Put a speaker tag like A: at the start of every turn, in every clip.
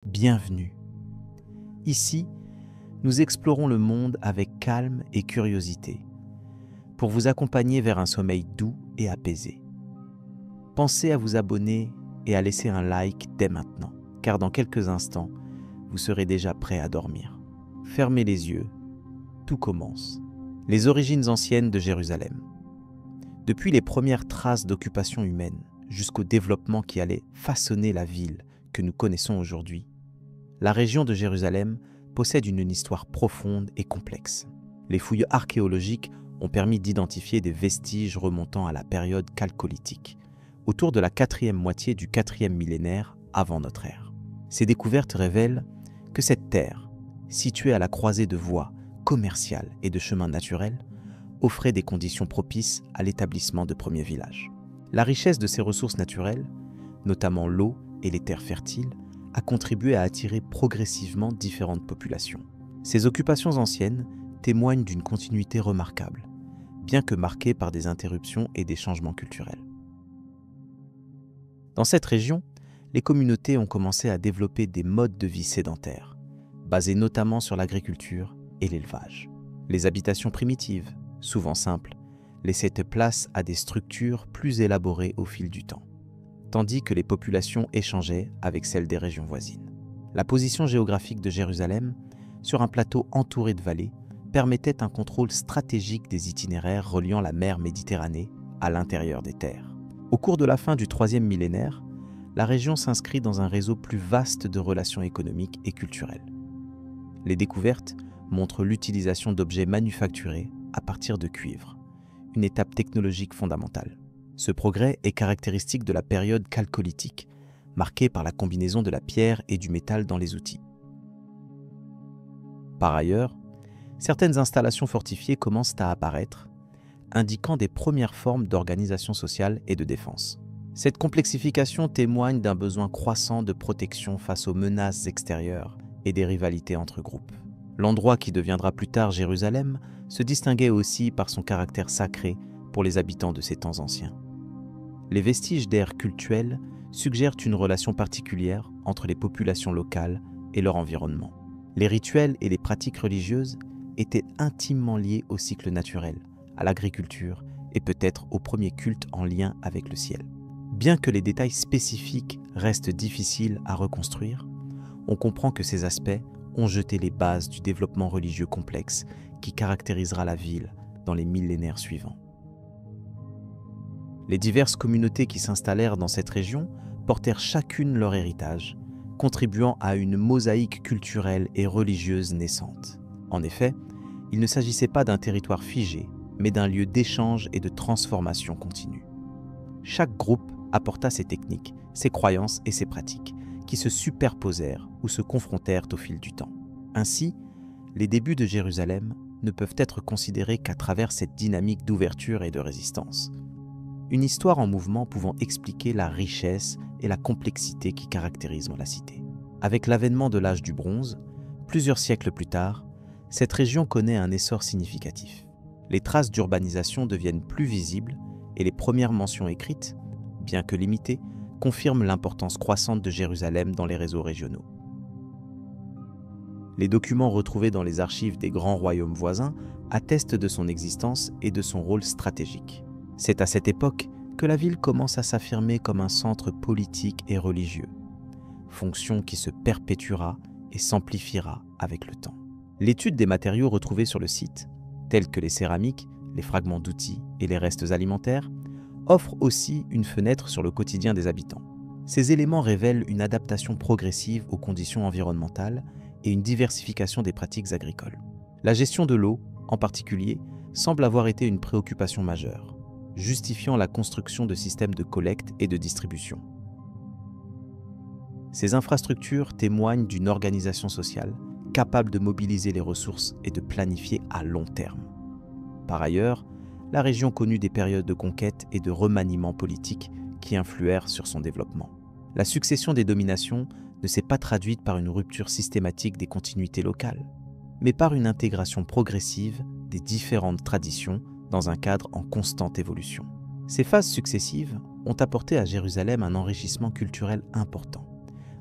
A: Bienvenue. Ici, nous explorons le monde avec calme et curiosité, pour vous accompagner vers un sommeil doux et apaisé. Pensez à vous abonner et à laisser un like dès maintenant, car dans quelques instants, vous serez déjà prêt à dormir. Fermez les yeux, tout commence. Les origines anciennes de Jérusalem. Depuis les premières traces d'occupation humaine jusqu'au développement qui allait façonner la ville que nous connaissons aujourd'hui, la région de Jérusalem possède une histoire profonde et complexe. Les fouilles archéologiques ont permis d'identifier des vestiges remontant à la période chalcolithique, autour de la 4e moitié du 4e millénaire avant notre ère. Ces découvertes révèlent que cette terre, située à la croisée de voies commerciales et de chemins naturels, offrait des conditions propices à l'établissement de premiers villages. La richesse de ces ressources naturelles, notamment l'eau et les terres fertiles, a contribué à attirer progressivement différentes populations. Ces occupations anciennes témoignent d'une continuité remarquable, bien que marquée par des interruptions et des changements culturels. Dans cette région, les communautés ont commencé à développer des modes de vie sédentaires, basés notamment sur l'agriculture et l'élevage. Les habitations primitives, souvent simples, laissaient place à des structures plus élaborées au fil du temps, tandis que les populations échangeaient avec celles des régions voisines. La position géographique de Jérusalem, sur un plateau entouré de vallées, permettait un contrôle stratégique des itinéraires reliant la mer Méditerranée à l'intérieur des terres. Au cours de la fin du 3e millénaire, la région s'inscrit dans un réseau plus vaste de relations économiques et culturelles. Les découvertes montrent l'utilisation d'objets manufacturés à partir de cuivre, une étape technologique fondamentale. Ce progrès est caractéristique de la période chalcolithique, marquée par la combinaison de la pierre et du métal dans les outils. Par ailleurs, certaines installations fortifiées commencent à apparaître, indiquant des premières formes d'organisation sociale et de défense. Cette complexification témoigne d'un besoin croissant de protection face aux menaces extérieures et des rivalités entre groupes. L'endroit qui deviendra plus tard Jérusalem se distinguait aussi par son caractère sacré pour les habitants de ces temps anciens. Les vestiges d'ères cultuelles suggèrent une relation particulière entre les populations locales et leur environnement. Les rituels et les pratiques religieuses étaient intimement liés au cycle naturel, à l'agriculture et peut-être au premier culte en lien avec le ciel. Bien que les détails spécifiques restent difficiles à reconstruire, on comprend que ces aspects ont jeté les bases du développement religieux complexe qui caractérisera la ville dans les millénaires suivants. Les diverses communautés qui s'installèrent dans cette région portèrent chacune leur héritage, contribuant à une mosaïque culturelle et religieuse naissante. En effet, il ne s'agissait pas d'un territoire figé, mais d'un lieu d'échange et de transformation continue. Chaque groupe apporta ses techniques, ses croyances et ses pratiques, qui se superposèrent ou se confrontèrent au fil du temps. Ainsi, les débuts de Jérusalem ne peuvent être considérés qu'à travers cette dynamique d'ouverture et de résistance. Une histoire en mouvement pouvant expliquer la richesse et la complexité qui caractérisent la cité. Avec l'avènement de l'âge du bronze, plusieurs siècles plus tard, cette région connaît un essor significatif. Les traces d'urbanisation deviennent plus visibles et les premières mentions écrites, bien que limitées, confirment l'importance croissante de Jérusalem dans les réseaux régionaux. Les documents retrouvés dans les archives des grands royaumes voisins attestent de son existence et de son rôle stratégique. C'est à cette époque que la ville commence à s'affirmer comme un centre politique et religieux, fonction qui se perpétuera et s'amplifiera avec le temps. L'étude des matériaux retrouvés sur le site, tels que les céramiques, les fragments d'outils et les restes alimentaires, offre aussi une fenêtre sur le quotidien des habitants. Ces éléments révèlent une adaptation progressive aux conditions environnementales et une diversification des pratiques agricoles. La gestion de l'eau, en particulier, semble avoir été une préoccupation majeure, justifiant la construction de systèmes de collecte et de distribution. Ces infrastructures témoignent d'une organisation sociale capable de mobiliser les ressources et de planifier à long terme. Par ailleurs, la région connut des périodes de conquête et de remaniement politique qui influèrent sur son développement. La succession des dominations ne s'est pas traduite par une rupture systématique des continuités locales, mais par une intégration progressive des différentes traditions dans un cadre en constante évolution. Ces phases successives ont apporté à Jérusalem un enrichissement culturel important,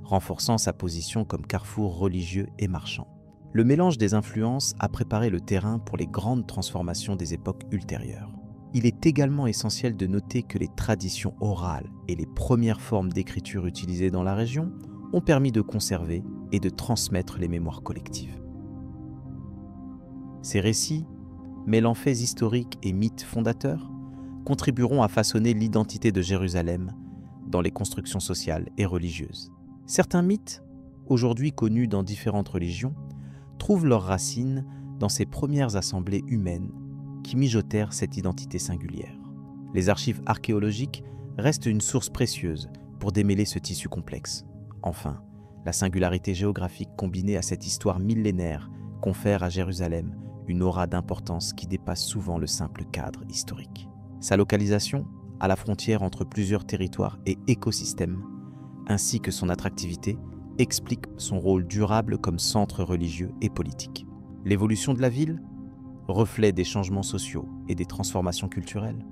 A: renforçant sa position comme carrefour religieux et marchand. Le mélange des influences a préparé le terrain pour les grandes transformations des époques ultérieures. Il est également essentiel de noter que les traditions orales et les premières formes d'écriture utilisées dans la région ont permis de conserver et de transmettre les mémoires collectives. Ces récits, mêlant faits historiques et mythes fondateurs, contribueront à façonner l'identité de Jérusalem dans les constructions sociales et religieuses. Certains mythes, aujourd'hui connus dans différentes religions, trouvent leurs racines dans ces premières assemblées humaines qui mijotèrent cette identité singulière. Les archives archéologiques restent une source précieuse pour démêler ce tissu complexe. Enfin, la singularité géographique combinée à cette histoire millénaire confère à Jérusalem une aura d'importance qui dépasse souvent le simple cadre historique. Sa localisation, à la frontière entre plusieurs territoires et écosystèmes, ainsi que son attractivité, explique son rôle durable comme centre religieux et politique. L'évolution de la ville, reflet des changements sociaux et des transformations culturelles,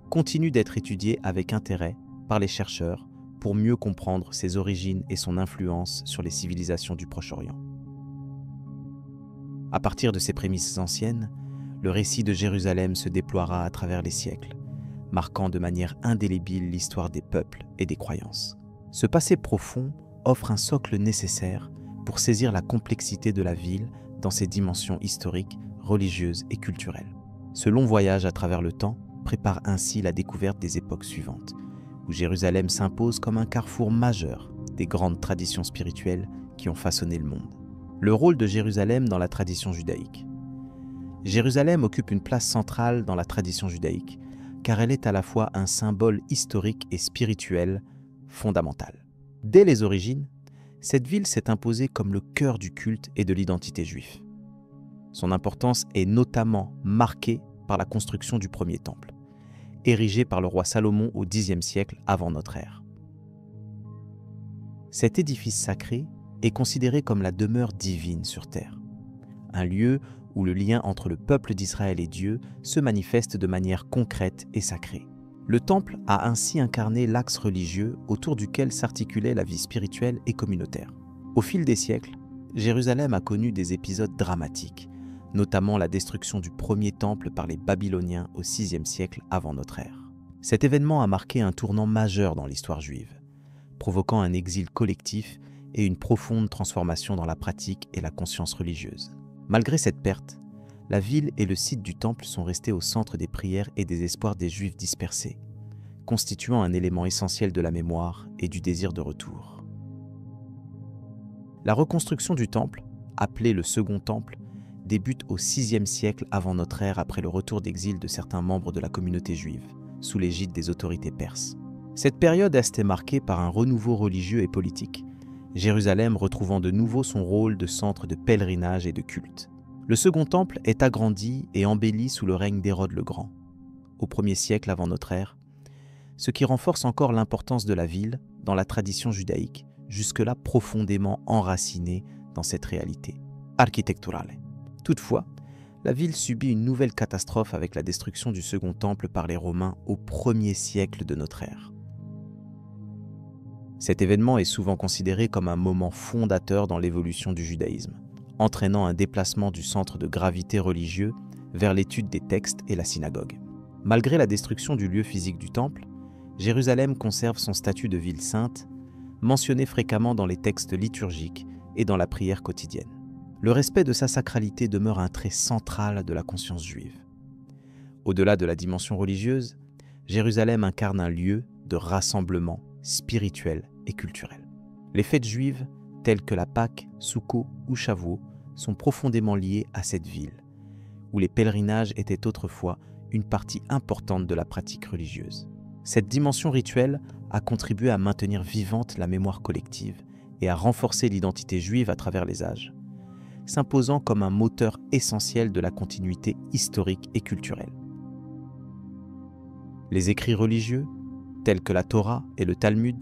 A: continue d'être étudiée avec intérêt par les chercheurs pour mieux comprendre ses origines et son influence sur les civilisations du Proche-Orient. À partir de ces prémices anciennes, le récit de Jérusalem se déploiera à travers les siècles, marquant de manière indélébile l'histoire des peuples et des croyances. Ce passé profond offre un socle nécessaire pour saisir la complexité de la ville dans ses dimensions historiques, religieuses et culturelles. Ce long voyage à travers le temps prépare ainsi la découverte des époques suivantes, où Jérusalem s'impose comme un carrefour majeur des grandes traditions spirituelles qui ont façonné le monde. Le rôle de Jérusalem dans la tradition judaïque. Jérusalem occupe une place centrale dans la tradition judaïque, car elle est à la fois un symbole historique et spirituel fondamental. Dès les origines, cette ville s'est imposée comme le cœur du culte et de l'identité juive. Son importance est notamment marquée par la construction du premier temple, érigé par le roi Salomon au Xe siècle avant notre ère. Cet édifice sacré est considéré comme la demeure divine sur terre, un lieu où le lien entre le peuple d'Israël et Dieu se manifeste de manière concrète et sacrée. Le temple a ainsi incarné l'axe religieux autour duquel s'articulait la vie spirituelle et communautaire. Au fil des siècles, Jérusalem a connu des épisodes dramatiques, notamment la destruction du premier temple par les Babyloniens au VIe siècle avant notre ère. Cet événement a marqué un tournant majeur dans l'histoire juive, provoquant un exil collectif et une profonde transformation dans la pratique et la conscience religieuse. Malgré cette perte, la ville et le site du temple sont restés au centre des prières et des espoirs des Juifs dispersés, constituant un élément essentiel de la mémoire et du désir de retour. La reconstruction du temple, appelé le Second Temple, débute au VIe siècle avant notre ère après le retour d'exil de certains membres de la communauté juive, sous l'égide des autorités perses. Cette période a été marquée par un renouveau religieux et politique, Jérusalem retrouvant de nouveau son rôle de centre de pèlerinage et de culte. Le Second Temple est agrandi et embelli sous le règne d'Hérode le Grand, au 1er siècle avant notre ère, ce qui renforce encore l'importance de la ville dans la tradition judaïque, jusque-là profondément enracinée dans cette réalité architecturale. Toutefois, la ville subit une nouvelle catastrophe avec la destruction du Second Temple par les Romains au 1er siècle de notre ère. Cet événement est souvent considéré comme un moment fondateur dans l'évolution du judaïsme, entraînant un déplacement du centre de gravité religieux vers l'étude des textes et la synagogue. Malgré la destruction du lieu physique du temple, Jérusalem conserve son statut de ville sainte, mentionné fréquemment dans les textes liturgiques et dans la prière quotidienne. Le respect de sa sacralité demeure un trait central de la conscience juive. Au-delà de la dimension religieuse, Jérusalem incarne un lieu de rassemblement spirituel et culturel. Les fêtes juives, telles que la Pâque, Soukhot ou Shavuot, sont profondément liées à cette ville, où les pèlerinages étaient autrefois une partie importante de la pratique religieuse. Cette dimension rituelle a contribué à maintenir vivante la mémoire collective et à renforcer l'identité juive à travers les âges, s'imposant comme un moteur essentiel de la continuité historique et culturelle. Les écrits religieux, tels que la Torah et le Talmud,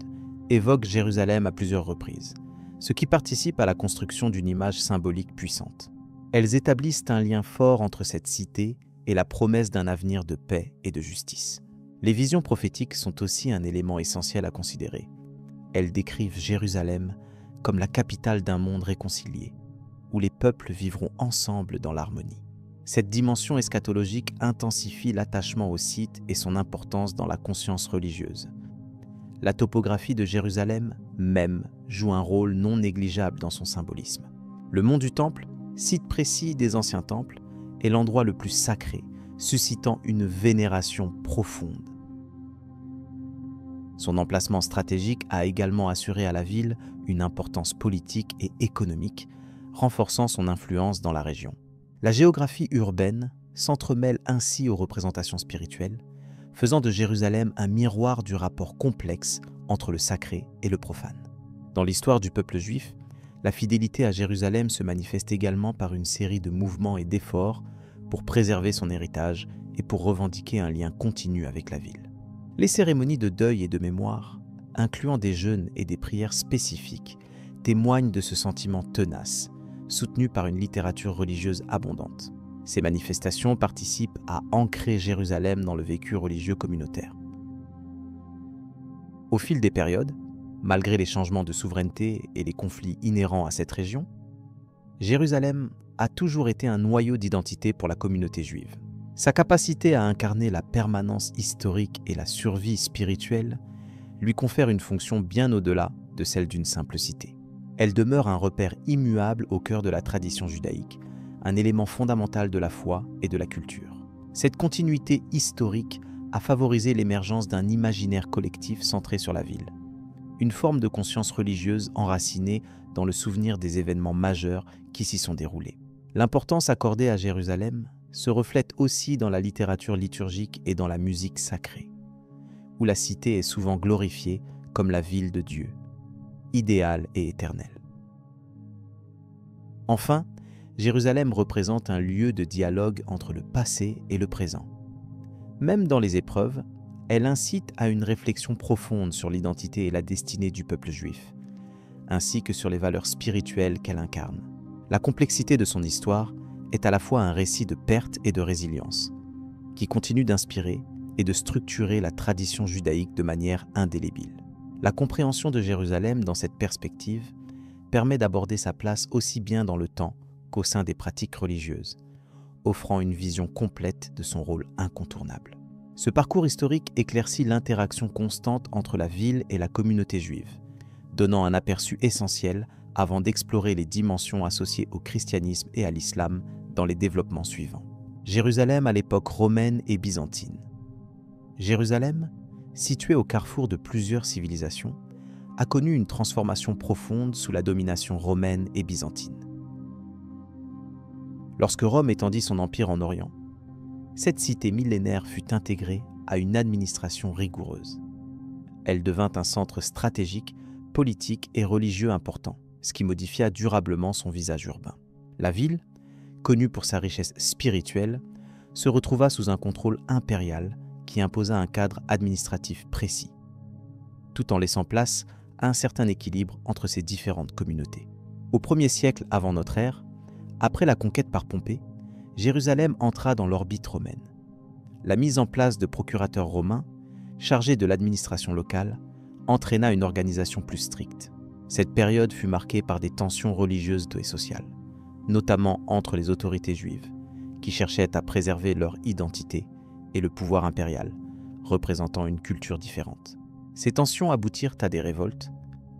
A: évoquent Jérusalem à plusieurs reprises, ce qui participe à la construction d'une image symbolique puissante. Elles établissent un lien fort entre cette cité et la promesse d'un avenir de paix et de justice. Les visions prophétiques sont aussi un élément essentiel à considérer, Elles décrivent Jérusalem comme la capitale d'un monde réconcilié, où les peuples vivront ensemble dans l'harmonie. Cette dimension eschatologique intensifie l'attachement au site et son importance dans la conscience religieuse. La topographie de Jérusalem même joue un rôle non négligeable dans son symbolisme. Le mont du Temple, site précis des anciens temples, est l'endroit le plus sacré, suscitant une vénération profonde. Son emplacement stratégique a également assuré à la ville une importance politique et économique, renforçant son influence dans la région. La géographie urbaine s'entremêle ainsi aux représentations spirituelles, faisant de Jérusalem un miroir du rapport complexe entre le sacré et le profane. Dans l'histoire du peuple juif, la fidélité à Jérusalem se manifeste également par une série de mouvements et d'efforts pour préserver son héritage et pour revendiquer un lien continu avec la ville. Les cérémonies de deuil et de mémoire, incluant des jeûnes et des prières spécifiques, témoignent de ce sentiment tenace, soutenu par une littérature religieuse abondante. Ces manifestations participent à ancrer Jérusalem dans le vécu religieux communautaire. Au fil des périodes, malgré les changements de souveraineté et les conflits inhérents à cette région, Jérusalem a toujours été un noyau d'identité pour la communauté juive. Sa capacité à incarner la permanence historique et la survie spirituelle lui confère une fonction bien au-delà de celle d'une simple cité. Elle demeure un repère immuable au cœur de la tradition judaïque, un élément fondamental de la foi et de la culture. Cette continuité historique a favorisé l'émergence d'un imaginaire collectif centré sur la ville, une forme de conscience religieuse enracinée dans le souvenir des événements majeurs qui s'y sont déroulés. L'importance accordée à Jérusalem se reflète aussi dans la littérature liturgique et dans la musique sacrée, où la cité est souvent glorifiée comme la ville de Dieu, idéale et éternelle. Enfin, Jérusalem représente un lieu de dialogue entre le passé et le présent. Même dans les épreuves, elle incite à une réflexion profonde sur l'identité et la destinée du peuple juif, ainsi que sur les valeurs spirituelles qu'elle incarne. La complexité de son histoire est à la fois un récit de perte et de résilience, qui continue d'inspirer et de structurer la tradition judaïque de manière indélébile. La compréhension de Jérusalem dans cette perspective permet d'aborder sa place aussi bien dans le temps qu'au sein des pratiques religieuses, offrant une vision complète de son rôle incontournable. Ce parcours historique éclaircit l'interaction constante entre la ville et la communauté juive, donnant un aperçu essentiel avant d'explorer les dimensions associées au christianisme et à l'islam dans les développements suivants. Jérusalem à l'époque romaine et byzantine. Jérusalem, située au carrefour de plusieurs civilisations, a connu une transformation profonde sous la domination romaine et byzantine. Lorsque Rome étendit son empire en Orient, cette cité millénaire fut intégrée à une administration rigoureuse. Elle devint un centre stratégique, politique et religieux important, ce qui modifia durablement son visage urbain. La ville, connue pour sa richesse spirituelle, se retrouva sous un contrôle impérial qui imposa un cadre administratif précis, tout en laissant place à un certain équilibre entre ces différentes communautés. Au 1er siècle avant notre ère, après la conquête par Pompée, Jérusalem entra dans l'orbite romaine. La mise en place de procurateurs romains, chargés de l'administration locale, entraîna une organisation plus stricte. Cette période fut marquée par des tensions religieuses et sociales, notamment entre les autorités juives, qui cherchaient à préserver leur identité, et le pouvoir impérial, représentant une culture différente. Ces tensions aboutirent à des révoltes,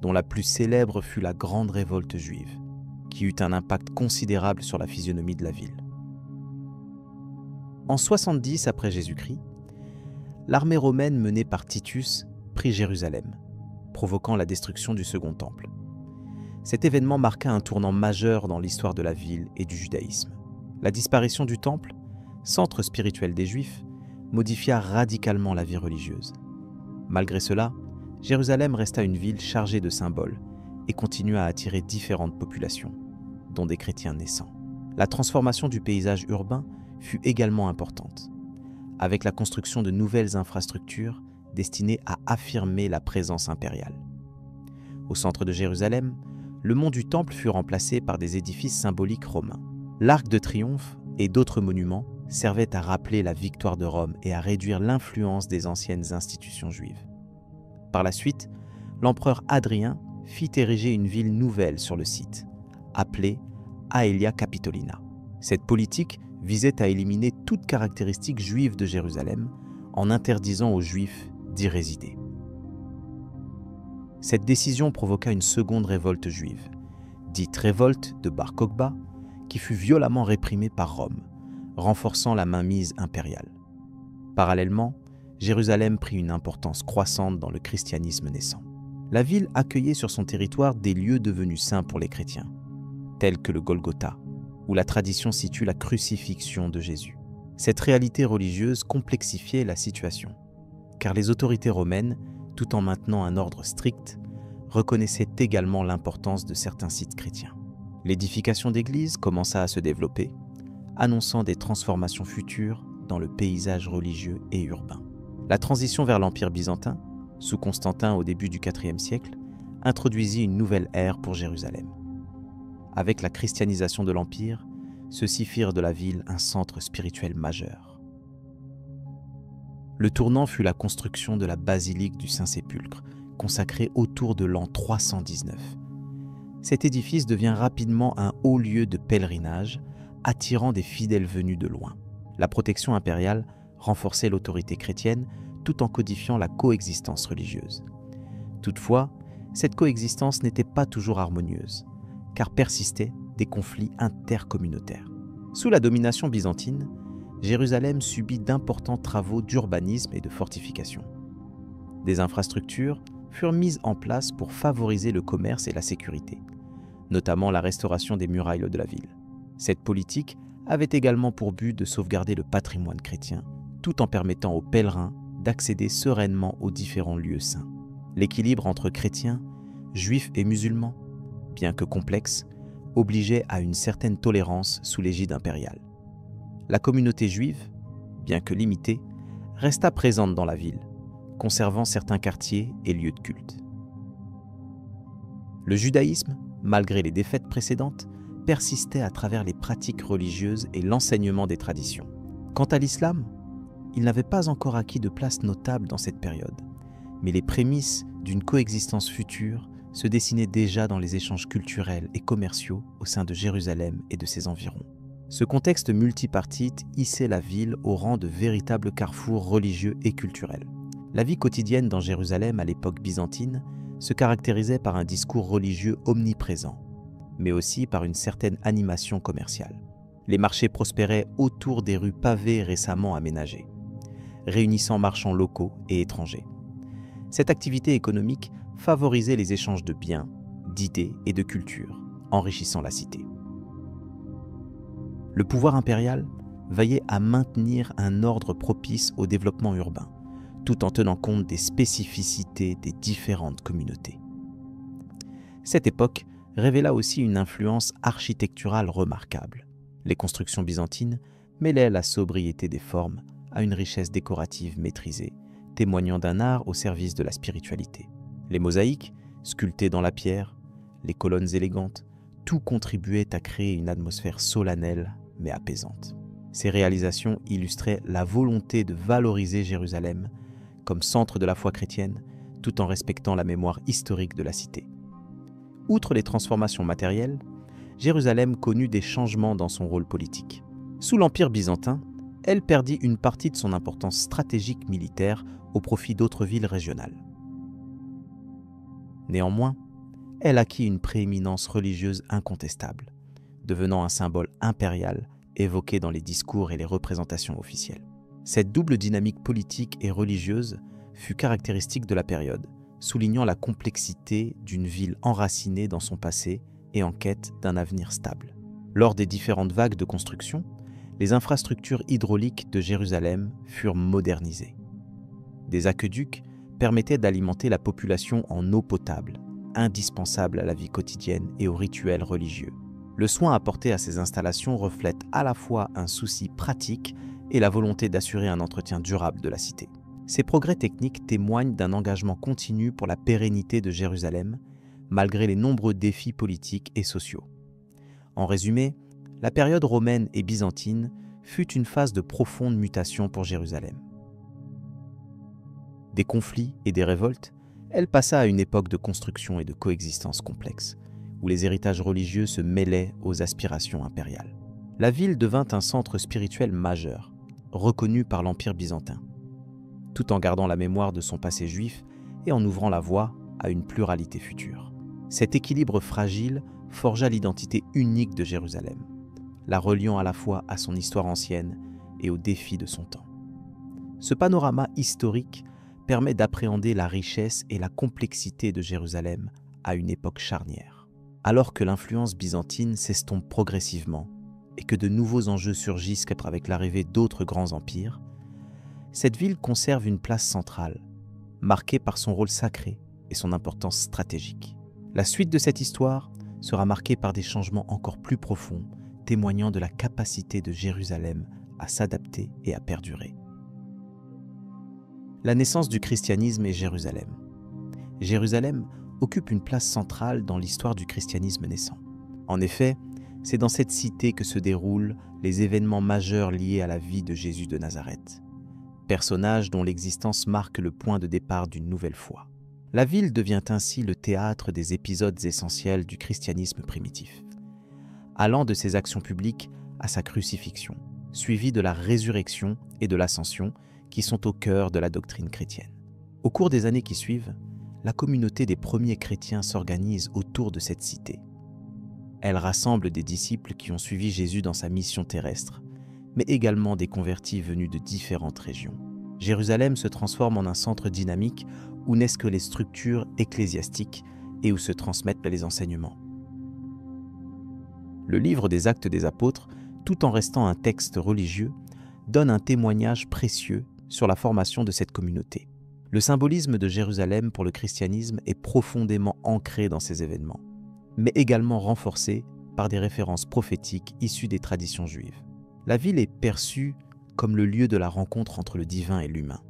A: dont la plus célèbre fut la Grande Révolte juive, qui eut un impact considérable sur la physionomie de la ville. En 70 après Jésus-Christ, l'armée romaine menée par Titus prit Jérusalem, provoquant la destruction du Second Temple. Cet événement marqua un tournant majeur dans l'histoire de la ville et du judaïsme. La disparition du Temple, centre spirituel des Juifs, modifia radicalement la vie religieuse. Malgré cela, Jérusalem resta une ville chargée de symboles et continua à attirer différentes populations, dont des chrétiens naissants. La transformation du paysage urbain fut également importante, avec la construction de nouvelles infrastructures destinées à affirmer la présence impériale. Au centre de Jérusalem, le mont du Temple fut remplacé par des édifices symboliques romains. L'Arc de Triomphe et d'autres monuments servaient à rappeler la victoire de Rome et à réduire l'influence des anciennes institutions juives. Par la suite, l'empereur Hadrien fit ériger une ville nouvelle sur le site, appelée Aelia Capitolina. Cette politique visait à éliminer toute caractéristique juive de Jérusalem en interdisant aux Juifs d'y résider. Cette décision provoqua une seconde révolte juive, dite révolte de Bar Kokhba, qui fut violemment réprimée par Rome, renforçant la mainmise impériale. Parallèlement, Jérusalem prit une importance croissante dans le christianisme naissant. La ville accueillait sur son territoire des lieux devenus saints pour les chrétiens, tels que le Golgotha, où la tradition situe la crucifixion de Jésus. Cette réalité religieuse complexifiait la situation, car les autorités romaines, tout en maintenant un ordre strict, reconnaissaient également l'importance de certains sites chrétiens. L'édification d'églises commença à se développer, annonçant des transformations futures dans le paysage religieux et urbain. La transition vers l'Empire byzantin, sous Constantin au début du IVe siècle, introduisit une nouvelle ère pour Jérusalem. Avec la christianisation de l'Empire, ceux-ci firent de la ville un centre spirituel majeur. Le tournant fut la construction de la basilique du Saint-Sépulcre, consacrée autour de l'an 319. Cet édifice devient rapidement un haut lieu de pèlerinage, attirant des fidèles venus de loin. La protection impériale renforçait l'autorité chrétienne tout en codifiant la coexistence religieuse. Toutefois, cette coexistence n'était pas toujours harmonieuse, car persistaient des conflits intercommunautaires. Sous la domination byzantine, Jérusalem subit d'importants travaux d'urbanisme et de fortification. Des infrastructures furent mises en place pour favoriser le commerce et la sécurité, notamment la restauration des murailles de la ville. Cette politique avait également pour but de sauvegarder le patrimoine chrétien, tout en permettant aux pèlerins d'accéder sereinement aux différents lieux saints. L'équilibre entre chrétiens, juifs et musulmans, bien que complexe, obligeait à une certaine tolérance sous l'égide impériale. La communauté juive, bien que limitée, resta présente dans la ville, conservant certains quartiers et lieux de culte. Le judaïsme, malgré les défaites précédentes, persistait à travers les pratiques religieuses et l'enseignement des traditions. Quant à l'islam, il n'avait pas encore acquis de place notable dans cette période, mais les prémices d'une coexistence future se dessinaient déjà dans les échanges culturels et commerciaux au sein de Jérusalem et de ses environs. Ce contexte multipartite hissait la ville au rang de véritable carrefour religieux et culturel. La vie quotidienne dans Jérusalem à l'époque byzantine se caractérisait par un discours religieux omniprésent, mais aussi par une certaine animation commerciale. Les marchés prospéraient autour des rues pavées récemment aménagées, réunissant marchands locaux et étrangers. Cette activité économique favorisait les échanges de biens, d'idées et de cultures, enrichissant la cité. Le pouvoir impérial veillait à maintenir un ordre propice au développement urbain, tout en tenant compte des spécificités des différentes communautés. Cette époque révéla aussi une influence architecturale remarquable. Les constructions byzantines mêlaient la sobriété des formes à une richesse décorative maîtrisée, témoignant d'un art au service de la spiritualité. Les mosaïques, sculptées dans la pierre, les colonnes élégantes, tout contribuait à créer une atmosphère solennelle mais apaisante. Ces réalisations illustraient la volonté de valoriser Jérusalem comme centre de la foi chrétienne, tout en respectant la mémoire historique de la cité. Outre les transformations matérielles, Jérusalem connut des changements dans son rôle politique. Sous l'Empire byzantin, elle perdit une partie de son importance stratégique militaire au profit d'autres villes régionales. Néanmoins, elle acquit une prééminence religieuse incontestable, devenant un symbole impérial évoqué dans les discours et les représentations officielles. Cette double dynamique politique et religieuse fut caractéristique de la période, soulignant la complexité d'une ville enracinée dans son passé et en quête d'un avenir stable. Lors des différentes vagues de construction, les infrastructures hydrauliques de Jérusalem furent modernisées. Des aqueducs permettaient d'alimenter la population en eau potable, indispensable à la vie quotidienne et aux rituels religieux. Le soin apporté à ces installations reflète à la fois un souci pratique et la volonté d'assurer un entretien durable de la cité. Ces progrès techniques témoignent d'un engagement continu pour la pérennité de Jérusalem, malgré les nombreux défis politiques et sociaux. En résumé, la période romaine et byzantine fut une phase de profonde mutation pour Jérusalem. Des conflits et des révoltes, Elle passa à une époque de construction et de coexistence complexe, où les héritages religieux se mêlaient aux aspirations impériales. La ville devint un centre spirituel majeur, reconnu par l'Empire byzantin, tout en gardant la mémoire de son passé juif et en ouvrant la voie à une pluralité future. Cet équilibre fragile forgea l'identité unique de Jérusalem, la reliant à la fois à son histoire ancienne et aux défis de son temps. Ce panorama historique permet d'appréhender la richesse et la complexité de Jérusalem à une époque charnière. Alors que l'influence byzantine s'estompe progressivement et que de nouveaux enjeux surgissent avec l'arrivée d'autres grands empires, cette ville conserve une place centrale, marquée par son rôle sacré et son importance stratégique. La suite de cette histoire sera marquée par des changements encore plus profonds, témoignant de la capacité de Jérusalem à s'adapter et à perdurer. La naissance du christianisme et Jérusalem. Jérusalem occupe une place centrale dans l'histoire du christianisme naissant. En effet, c'est dans cette cité que se déroulent les événements majeurs liés à la vie de Jésus de Nazareth, personnage dont l'existence marque le point de départ d'une nouvelle foi. La ville devient ainsi le théâtre des épisodes essentiels du christianisme primitif, allant de ses actions publiques à sa crucifixion, suivie de la résurrection et de l'ascension qui sont au cœur de la doctrine chrétienne. Au cours des années qui suivent, la communauté des premiers chrétiens s'organise autour de cette cité. Elle rassemble des disciples qui ont suivi Jésus dans sa mission terrestre, mais également des convertis venus de différentes régions. Jérusalem se transforme en un centre dynamique où naissent les structures ecclésiastiques et où se transmettent les enseignements. Le livre des Actes des Apôtres, tout en restant un texte religieux, donne un témoignage précieux sur la formation de cette communauté. Le symbolisme de Jérusalem pour le christianisme est profondément ancré dans ces événements, mais également renforcé par des références prophétiques issues des traditions juives. La ville est perçue comme le lieu de la rencontre entre le divin et l'humain,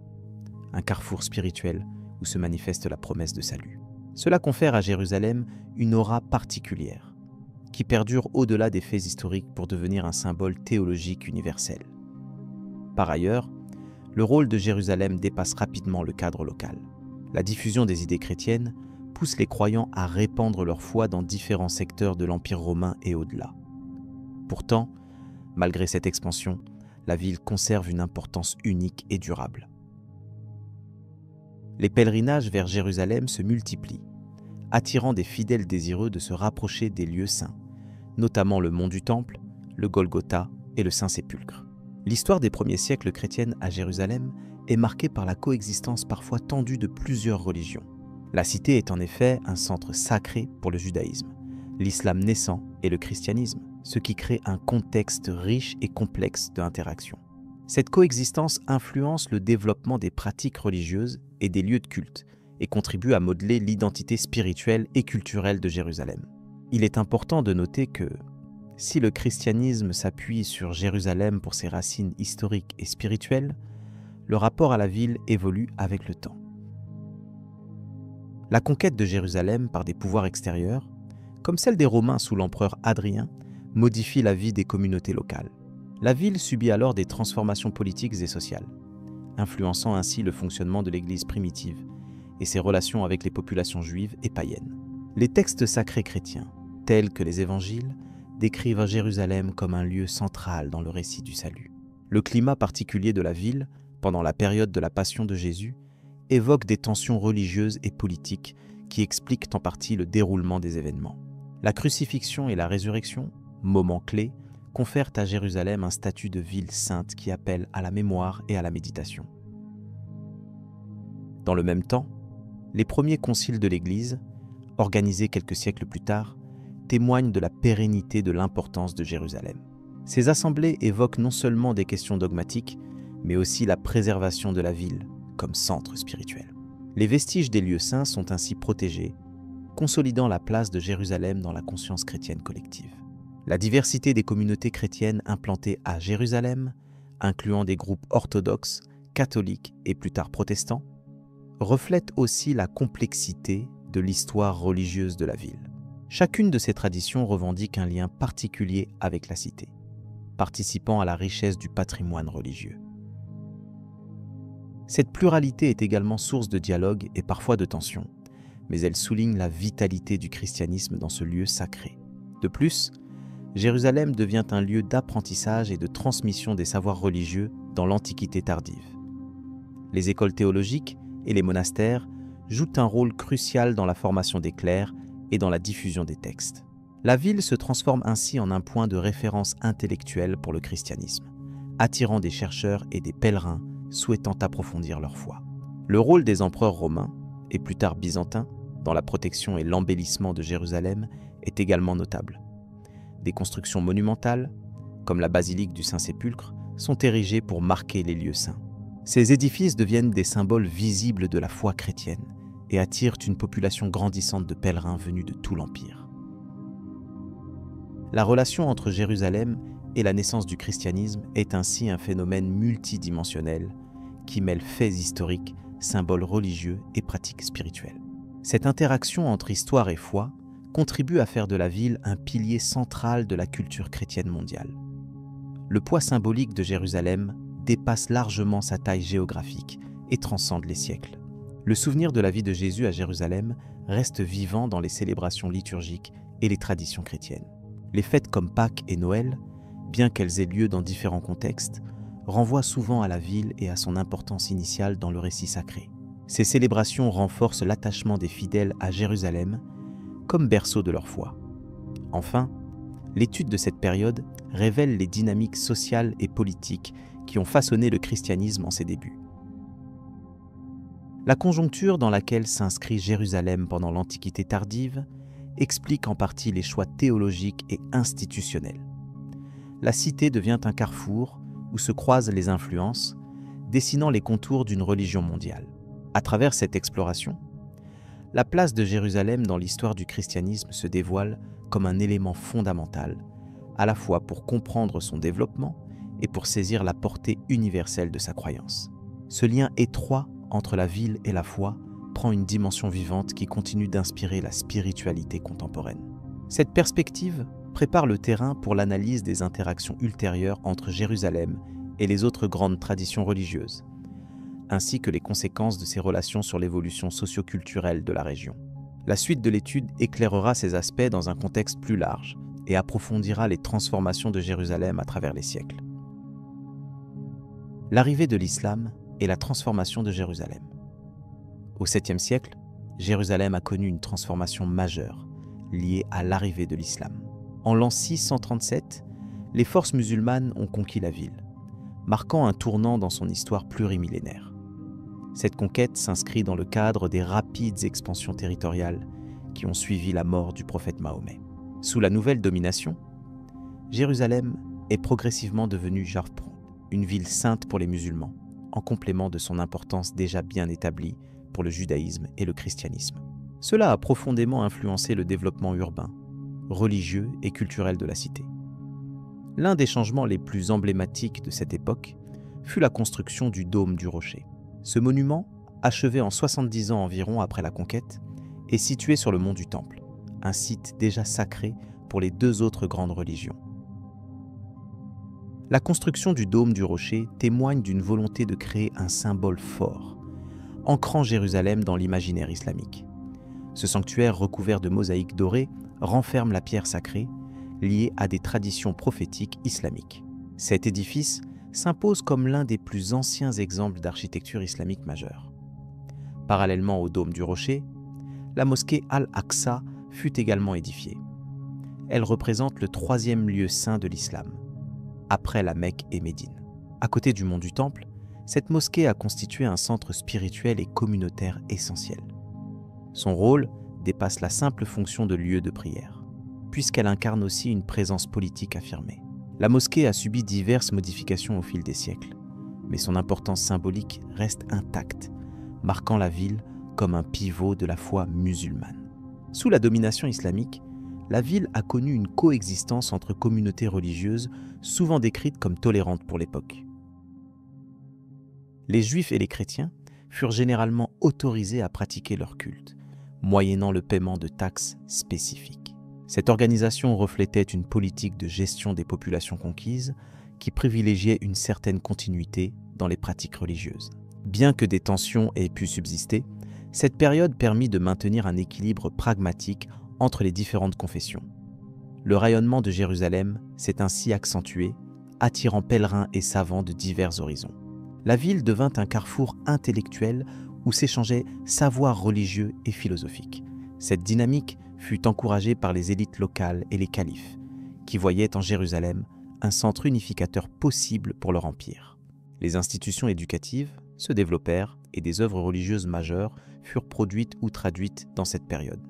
A: un carrefour spirituel où se manifeste la promesse de salut. Cela confère à Jérusalem une aura particulière, qui perdure au-delà des faits historiques pour devenir un symbole théologique universel. Par ailleurs, le rôle de Jérusalem dépasse rapidement le cadre local. La diffusion des idées chrétiennes pousse les croyants à répandre leur foi dans différents secteurs de l'Empire romain et au-delà. Pourtant, malgré cette expansion, la ville conserve une importance unique et durable. Les pèlerinages vers Jérusalem se multiplient, attirant des fidèles désireux de se rapprocher des lieux saints, notamment le mont du Temple, le Golgotha et le Saint-Sépulcre. L'histoire des premiers siècles chrétiennes à Jérusalem est marquée par la coexistence parfois tendue de plusieurs religions. La cité est en effet un centre sacré pour le judaïsme, l'islam naissant et le christianisme, ce qui crée un contexte riche et complexe d'interaction. Cette coexistence influence le développement des pratiques religieuses et des lieux de culte et contribue à modeler l'identité spirituelle et culturelle de Jérusalem. Il est important de noter que, si le christianisme s'appuie sur Jérusalem pour ses racines historiques et spirituelles, le rapport à la ville évolue avec le temps. La conquête de Jérusalem par des pouvoirs extérieurs, comme celle des Romains sous l'empereur Hadrien, modifie la vie des communautés locales. La ville subit alors des transformations politiques et sociales, influençant ainsi le fonctionnement de l'Église primitive et ses relations avec les populations juives et païennes. Les textes sacrés chrétiens, tels que les évangiles, décrivent Jérusalem comme un lieu central dans le récit du salut. Le climat particulier de la ville, pendant la période de la Passion de Jésus, évoque des tensions religieuses et politiques qui expliquent en partie le déroulement des événements. La crucifixion et la résurrection, moments clés, confèrent à Jérusalem un statut de ville sainte qui appelle à la mémoire et à la méditation. Dans le même temps, les premiers conciles de l'Église, organisés quelques siècles plus tard, témoignent de la pérennité de l'importance de Jérusalem. Ces assemblées évoquent non seulement des questions dogmatiques, mais aussi la préservation de la ville comme centre spirituel. Les vestiges des lieux saints sont ainsi protégés, consolidant la place de Jérusalem dans la conscience chrétienne collective. La diversité des communautés chrétiennes implantées à Jérusalem, incluant des groupes orthodoxes, catholiques et plus tard protestants, reflète aussi la complexité de l'histoire religieuse de la ville. Chacune de ces traditions revendique un lien particulier avec la cité, participant à la richesse du patrimoine religieux. Cette pluralité est également source de dialogue et parfois de tension, mais elle souligne la vitalité du christianisme dans ce lieu sacré. De plus, Jérusalem devient un lieu d'apprentissage et de transmission des savoirs religieux dans l'Antiquité tardive. Les écoles théologiques et les monastères jouent un rôle crucial dans la formation des clercs et dans la diffusion des textes. La ville se transforme ainsi en un point de référence intellectuelle pour le christianisme, attirant des chercheurs et des pèlerins souhaitant approfondir leur foi. Le rôle des empereurs romains, et plus tard byzantins, dans la protection et l'embellissement de Jérusalem est également notable. Des constructions monumentales, comme la basilique du Saint-Sépulcre, sont érigées pour marquer les lieux saints. Ces édifices deviennent des symboles visibles de la foi chrétienne et attirent une population grandissante de pèlerins venus de tout l'Empire. La relation entre Jérusalem et la naissance du christianisme est ainsi un phénomène multidimensionnel qui mêle faits historiques, symboles religieux et pratiques spirituelles. Cette interaction entre histoire et foi contribue à faire de la ville un pilier central de la culture chrétienne mondiale. Le poids symbolique de Jérusalem dépasse largement sa taille géographique et transcende les siècles. Le souvenir de la vie de Jésus à Jérusalem reste vivant dans les célébrations liturgiques et les traditions chrétiennes. Les fêtes comme Pâques et Noël, bien qu'elles aient lieu dans différents contextes, renvoient souvent à la ville et à son importance initiale dans le récit sacré. Ces célébrations renforcent l'attachement des fidèles à Jérusalem comme berceau de leur foi. Enfin, l'étude de cette période révèle les dynamiques sociales et politiques qui ont façonné le christianisme en ses débuts. La conjoncture dans laquelle s'inscrit Jérusalem pendant l'Antiquité tardive explique en partie les choix théologiques et institutionnels. La cité devient un carrefour où se croisent les influences, dessinant les contours d'une religion mondiale. À travers cette exploration, la place de Jérusalem dans l'histoire du christianisme se dévoile comme un élément fondamental, à la fois pour comprendre son développement et pour saisir la portée universelle de sa croyance. Ce lien étroit entre la ville et la foi prend une dimension vivante qui continue d'inspirer la spiritualité contemporaine. Cette perspective prépare le terrain pour l'analyse des interactions ultérieures entre Jérusalem et les autres grandes traditions religieuses, ainsi que les conséquences de ces relations sur l'évolution socio-culturelle de la région. La suite de l'étude éclairera ces aspects dans un contexte plus large et approfondira les transformations de Jérusalem à travers les siècles. L'arrivée de l'islam et la transformation de Jérusalem. Au 7e siècle, Jérusalem a connu une transformation majeure liée à l'arrivée de l'islam. En l'an 637, les forces musulmanes ont conquis la ville, marquant un tournant dans son histoire plurimillénaire. Cette conquête s'inscrit dans le cadre des rapides expansions territoriales qui ont suivi la mort du prophète Mahomet. Sous la nouvelle domination, Jérusalem est progressivement devenue Jarpon, une ville sainte pour les musulmans, en complément de son importance déjà bien établie pour le judaïsme et le christianisme. Cela a profondément influencé le développement urbain, religieux et culturel de la cité. L'un des changements les plus emblématiques de cette époque fut la construction du dôme du rocher. Ce monument, achevé en 70 ans environ après la conquête, est situé sur le mont du Temple, un site déjà sacré pour les deux autres grandes religions. La construction du dôme du rocher témoigne d'une volonté de créer un symbole fort, ancrant Jérusalem dans l'imaginaire islamique. Ce sanctuaire recouvert de mosaïques dorées renferme la pierre sacrée, liée à des traditions prophétiques islamiques. Cet édifice s'impose comme l'un des plus anciens exemples d'architecture islamique majeure. Parallèlement au dôme du rocher, la mosquée Al-Aqsa fut également édifiée. Elle représente le troisième lieu saint de l'islam, après la Mecque et Médine. À côté du mont du Temple, cette mosquée a constitué un centre spirituel et communautaire essentiel. Son rôle dépasse la simple fonction de lieu de prière, puisqu'elle incarne aussi une présence politique affirmée. La mosquée a subi diverses modifications au fil des siècles, mais son importance symbolique reste intacte, marquant la ville comme un pivot de la foi musulmane. Sous la domination islamique, la ville a connu une coexistence entre communautés religieuses souvent décrites comme tolérantes pour l'époque. Les juifs et les chrétiens furent généralement autorisés à pratiquer leur culte, moyennant le paiement de taxes spécifiques. Cette organisation reflétait une politique de gestion des populations conquises qui privilégiait une certaine continuité dans les pratiques religieuses. Bien que des tensions aient pu subsister, cette période permit de maintenir un équilibre pragmatique entre les différentes confessions. Le rayonnement de Jérusalem s'est ainsi accentué, attirant pèlerins et savants de divers horizons. La ville devint un carrefour intellectuel où s'échangeaient savoirs religieux et philosophiques. Cette dynamique fut encouragée par les élites locales et les califes, qui voyaient en Jérusalem un centre unificateur possible pour leur empire. Les institutions éducatives se développèrent et des œuvres religieuses majeures furent produites ou traduites dans cette période.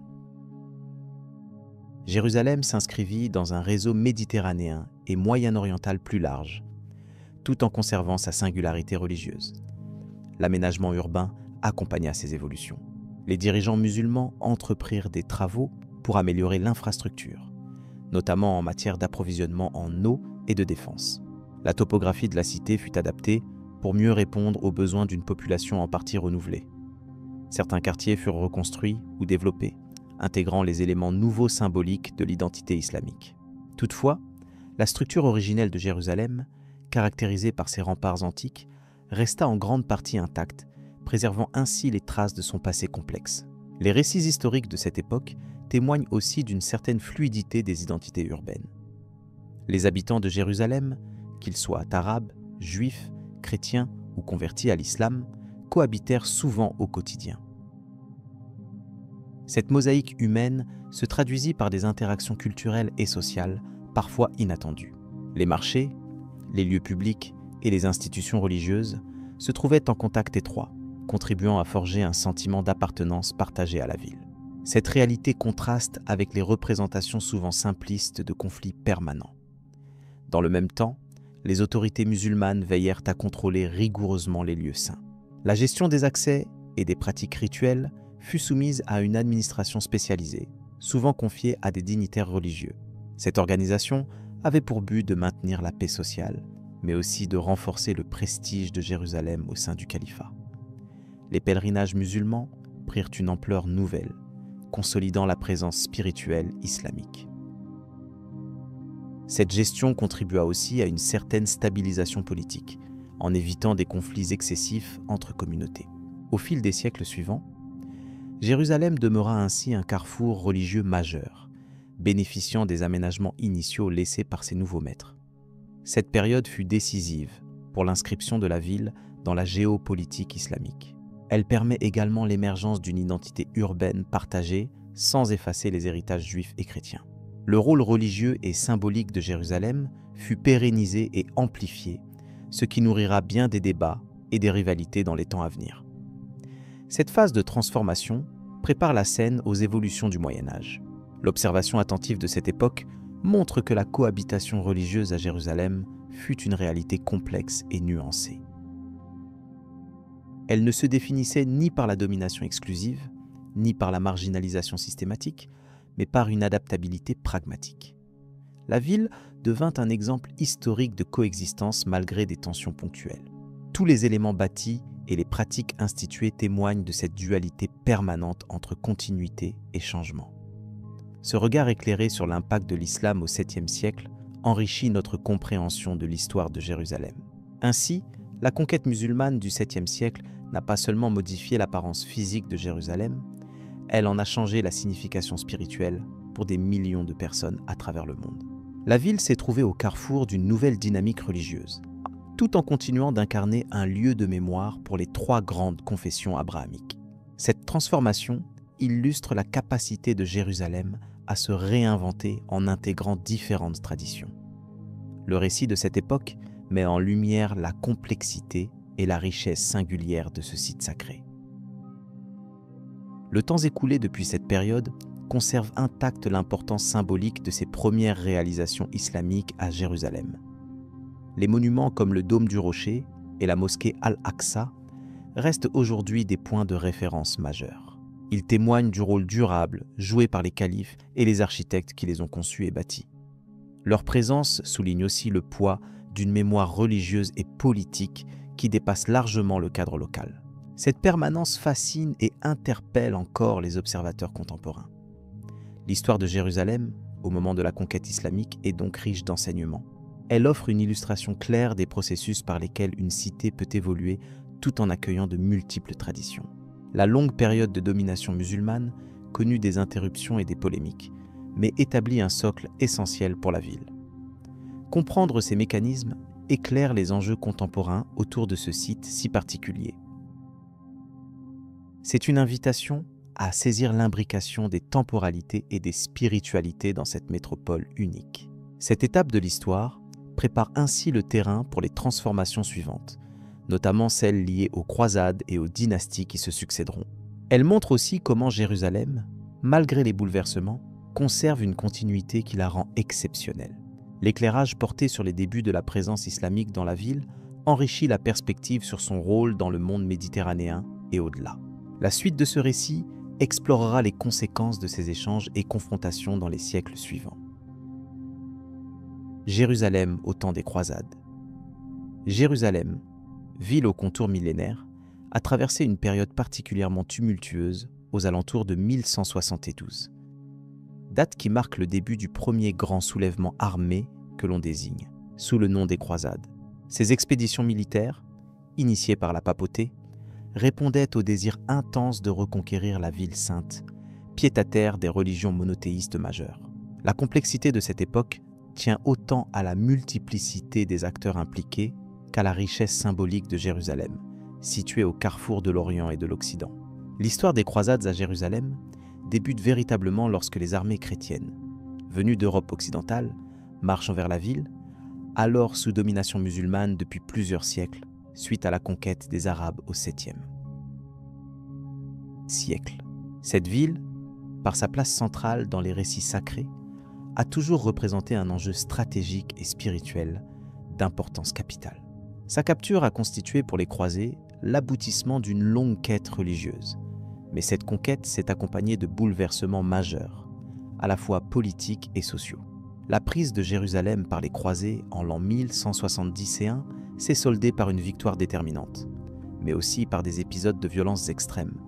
A: Jérusalem s'inscrivit dans un réseau méditerranéen et moyen-oriental plus large, tout en conservant sa singularité religieuse. L'aménagement urbain accompagna ces évolutions. Les dirigeants musulmans entreprirent des travaux pour améliorer l'infrastructure, notamment en matière d'approvisionnement en eau et de défense. La topographie de la cité fut adaptée pour mieux répondre aux besoins d'une population en partie renouvelée. Certains quartiers furent reconstruits ou développés, intégrant les éléments nouveaux symboliques de l'identité islamique. Toutefois, la structure originelle de Jérusalem, caractérisée par ses remparts antiques, resta en grande partie intacte, préservant ainsi les traces de son passé complexe. Les récits historiques de cette époque témoignent aussi d'une certaine fluidité des identités urbaines. Les habitants de Jérusalem, qu'ils soient arabes, juifs, chrétiens ou convertis à l'islam, cohabitèrent souvent au quotidien. Cette mosaïque humaine se traduisit par des interactions culturelles et sociales parfois inattendues. Les marchés, les lieux publics et les institutions religieuses se trouvaient en contact étroit, contribuant à forger un sentiment d'appartenance partagé à la ville. Cette réalité contraste avec les représentations souvent simplistes de conflits permanents. Dans le même temps, les autorités musulmanes veillèrent à contrôler rigoureusement les lieux saints. La gestion des accès et des pratiques rituelles fut soumise à une administration spécialisée, souvent confiée à des dignitaires religieux. Cette organisation avait pour but de maintenir la paix sociale, mais aussi de renforcer le prestige de Jérusalem au sein du califat. Les pèlerinages musulmans prirent une ampleur nouvelle, consolidant la présence spirituelle islamique. Cette gestion contribua aussi à une certaine stabilisation politique, en évitant des conflits excessifs entre communautés. Au fil des siècles suivants, Jérusalem demeura ainsi un carrefour religieux majeur, bénéficiant des aménagements initiaux laissés par ses nouveaux maîtres. Cette période fut décisive pour l'inscription de la ville dans la géopolitique islamique. Elle permet également l'émergence d'une identité urbaine partagée sans effacer les héritages juifs et chrétiens. Le rôle religieux et symbolique de Jérusalem fut pérennisé et amplifié, ce qui nourrira bien des débats et des rivalités dans les temps à venir. Cette phase de transformation prépare la scène aux évolutions du Moyen-Âge. L'observation attentive de cette époque montre que la cohabitation religieuse à Jérusalem fut une réalité complexe et nuancée. Elle ne se définissait ni par la domination exclusive, ni par la marginalisation systématique, mais par une adaptabilité pragmatique. La ville devint un exemple historique de coexistence malgré des tensions ponctuelles. Tous les éléments bâtis et les pratiques instituées témoignent de cette dualité permanente entre continuité et changement. Ce regard éclairé sur l'impact de l'islam au 7e siècle enrichit notre compréhension de l'histoire de Jérusalem. Ainsi, la conquête musulmane du 7e siècle n'a pas seulement modifié l'apparence physique de Jérusalem, elle en a changé la signification spirituelle pour des millions de personnes à travers le monde. La ville s'est trouvée au carrefour d'une nouvelle dynamique religieuse, tout en continuant d'incarner un lieu de mémoire pour les 3 grandes confessions abrahamiques. Cette transformation illustre la capacité de Jérusalem à se réinventer en intégrant différentes traditions. Le récit de cette époque met en lumière la complexité et la richesse singulière de ce site sacré. Le temps écoulé depuis cette période conserve intacte l'importance symbolique de ces premières réalisations islamiques à Jérusalem. Les monuments comme le Dôme du Rocher et la mosquée Al-Aqsa restent aujourd'hui des points de référence majeurs. Ils témoignent du rôle durable joué par les califes et les architectes qui les ont conçus et bâtis. Leur présence souligne aussi le poids d'une mémoire religieuse et politique qui dépasse largement le cadre local. Cette permanence fascine et interpelle encore les observateurs contemporains. L'histoire de Jérusalem, au moment de la conquête islamique, est donc riche d'enseignements. Elle offre une illustration claire des processus par lesquels une cité peut évoluer tout en accueillant de multiples traditions. La longue période de domination musulmane connut des interruptions et des polémiques, mais établit un socle essentiel pour la ville. Comprendre ces mécanismes éclaire les enjeux contemporains autour de ce site si particulier. C'est une invitation à saisir l'imbrication des temporalités et des spiritualités dans cette métropole unique. Cette étape de l'histoire prépare ainsi le terrain pour les transformations suivantes, notamment celles liées aux croisades et aux dynasties qui se succéderont. Elle montre aussi comment Jérusalem, malgré les bouleversements, conserve une continuité qui la rend exceptionnelle. L'éclairage porté sur les débuts de la présence islamique dans la ville enrichit la perspective sur son rôle dans le monde méditerranéen et au-delà. La suite de ce récit explorera les conséquences de ces échanges et confrontations dans les siècles suivants. Jérusalem au temps des croisades. Jérusalem, ville aux contours millénaires, a traversé une période particulièrement tumultueuse aux alentours de 1172. Date qui marque le début du premier grand soulèvement armé que l'on désigne, sous le nom des croisades. Ces expéditions militaires, initiées par la papauté, répondaient au désir intense de reconquérir la ville sainte, pied-à-terre des religions monothéistes majeures. La complexité de cette époque tient autant à la multiplicité des acteurs impliqués qu'à la richesse symbolique de Jérusalem, située au carrefour de l'Orient et de l'Occident. L'histoire des croisades à Jérusalem débute véritablement lorsque les armées chrétiennes, venues d'Europe occidentale, marchent vers la ville, alors sous domination musulmane depuis plusieurs siècles, suite à la conquête des Arabes au 7e siècle. Cette ville, par sa place centrale dans les récits sacrés, a toujours représenté un enjeu stratégique et spirituel d'importance capitale. Sa capture a constitué pour les croisés l'aboutissement d'une longue quête religieuse. Mais cette conquête s'est accompagnée de bouleversements majeurs, à la fois politiques et sociaux. La prise de Jérusalem par les croisés en l'an 1170 et 1 s'est soldée par une victoire déterminante, mais aussi par des épisodes de violences extrêmes,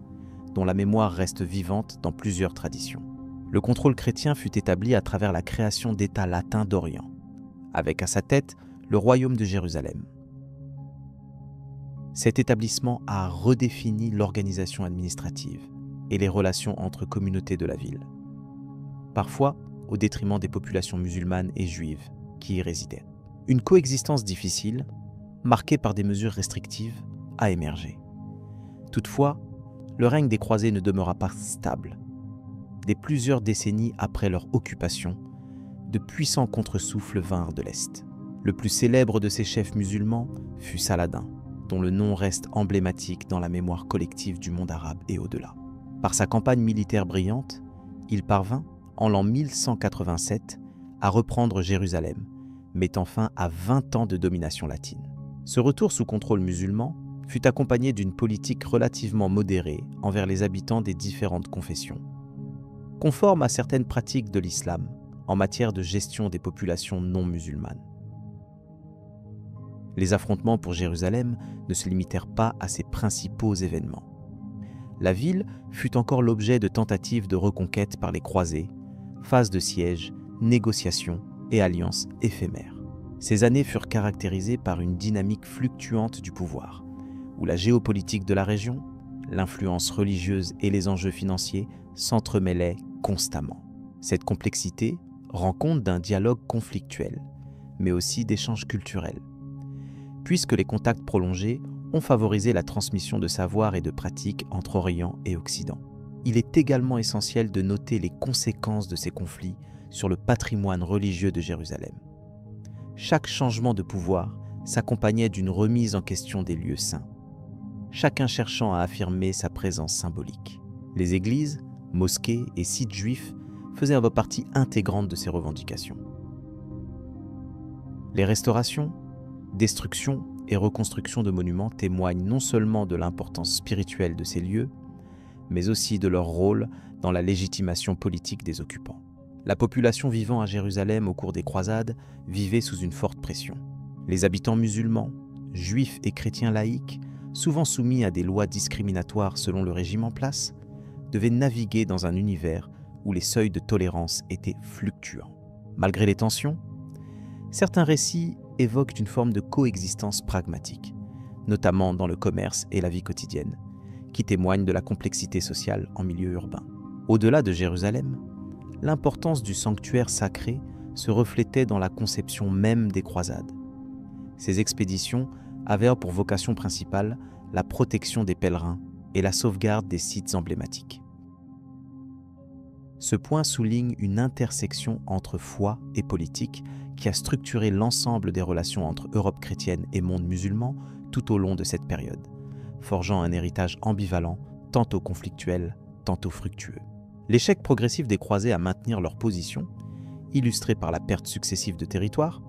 A: dont la mémoire reste vivante dans plusieurs traditions. Le contrôle chrétien fut établi à travers la création d'États latins d'Orient, avec à sa tête le royaume de Jérusalem. Cet établissement a redéfini l'organisation administrative et les relations entre communautés de la ville, parfois au détriment des populations musulmanes et juives qui y résidaient. Une coexistence difficile, marquée par des mesures restrictives, a émergé. Toutefois, le règne des croisés ne demeura pas stable. Dès plusieurs décennies après leur occupation, de puissants contre-souffles vinrent de l'Est. Le plus célèbre de ces chefs musulmans fut Saladin, dont le nom reste emblématique dans la mémoire collective du monde arabe et au-delà. Par sa campagne militaire brillante, il parvint, en l'an 1187, à reprendre Jérusalem, mettant fin à 20 ans de domination latine. Ce retour sous contrôle musulman fut accompagné d'une politique relativement modérée envers les habitants des différentes confessions, conforme à certaines pratiques de l'islam en matière de gestion des populations non musulmanes. Les affrontements pour Jérusalem ne se limitèrent pas à ces principaux événements. La ville fut encore l'objet de tentatives de reconquête par les croisés, phases de siège, négociations et alliances éphémères. Ces années furent caractérisées par une dynamique fluctuante du pouvoir, où la géopolitique de la région, l'influence religieuse et les enjeux financiers s'entremêlaient constamment. Cette complexité rend compte d'un dialogue conflictuel, mais aussi d'échanges culturels, puisque les contacts prolongés ont favorisé la transmission de savoirs et de pratiques entre Orient et Occident. Il est également essentiel de noter les conséquences de ces conflits sur le patrimoine religieux de Jérusalem. Chaque changement de pouvoir s'accompagnait d'une remise en question des lieux saints, chacun cherchant à affirmer sa présence symbolique. Les églises, mosquées et sites juifs faisaient partie intégrante de ces revendications. Les restaurations, destructions et reconstructions de monuments témoignent non seulement de l'importance spirituelle de ces lieux, mais aussi de leur rôle dans la légitimation politique des occupants. La population vivant à Jérusalem au cours des croisades vivait sous une forte pression. Les habitants musulmans, juifs et chrétiens laïcs, souvent soumis à des lois discriminatoires selon le régime en place, devaient naviguer dans un univers où les seuils de tolérance étaient fluctuants. Malgré les tensions, certains récits évoquent une forme de coexistence pragmatique, notamment dans le commerce et la vie quotidienne, qui témoignent de la complexité sociale en milieu urbain. Au-delà de Jérusalem, l'importance du sanctuaire sacré se reflétait dans la conception même des croisades. Ces expéditions avaient pour vocation principale la protection des pèlerins et la sauvegarde des sites emblématiques. Ce point souligne une intersection entre foi et politique qui a structuré l'ensemble des relations entre Europe chrétienne et monde musulman tout au long de cette période, forgeant un héritage ambivalent, tantôt conflictuel, tantôt fructueux. L'échec progressif des croisés à maintenir leur position, illustré par la perte successive de territoire,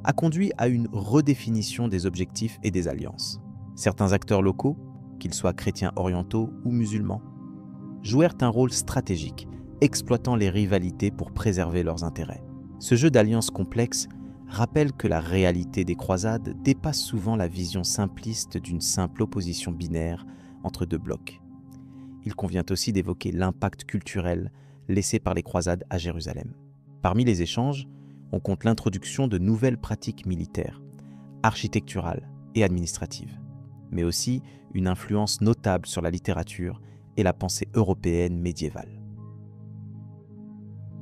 A: a conduit à une redéfinition des objectifs et des alliances. Certains acteurs locaux, qu'ils soient chrétiens orientaux ou musulmans, jouèrent un rôle stratégique, exploitant les rivalités pour préserver leurs intérêts. Ce jeu d'alliances complexe rappelle que la réalité des croisades dépasse souvent la vision simpliste d'une simple opposition binaire entre deux blocs. Il convient aussi d'évoquer l'impact culturel laissé par les croisades à Jérusalem. Parmi les échanges, on compte l'introduction de nouvelles pratiques militaires, architecturales et administratives, mais aussi une influence notable sur la littérature et la pensée européenne médiévale.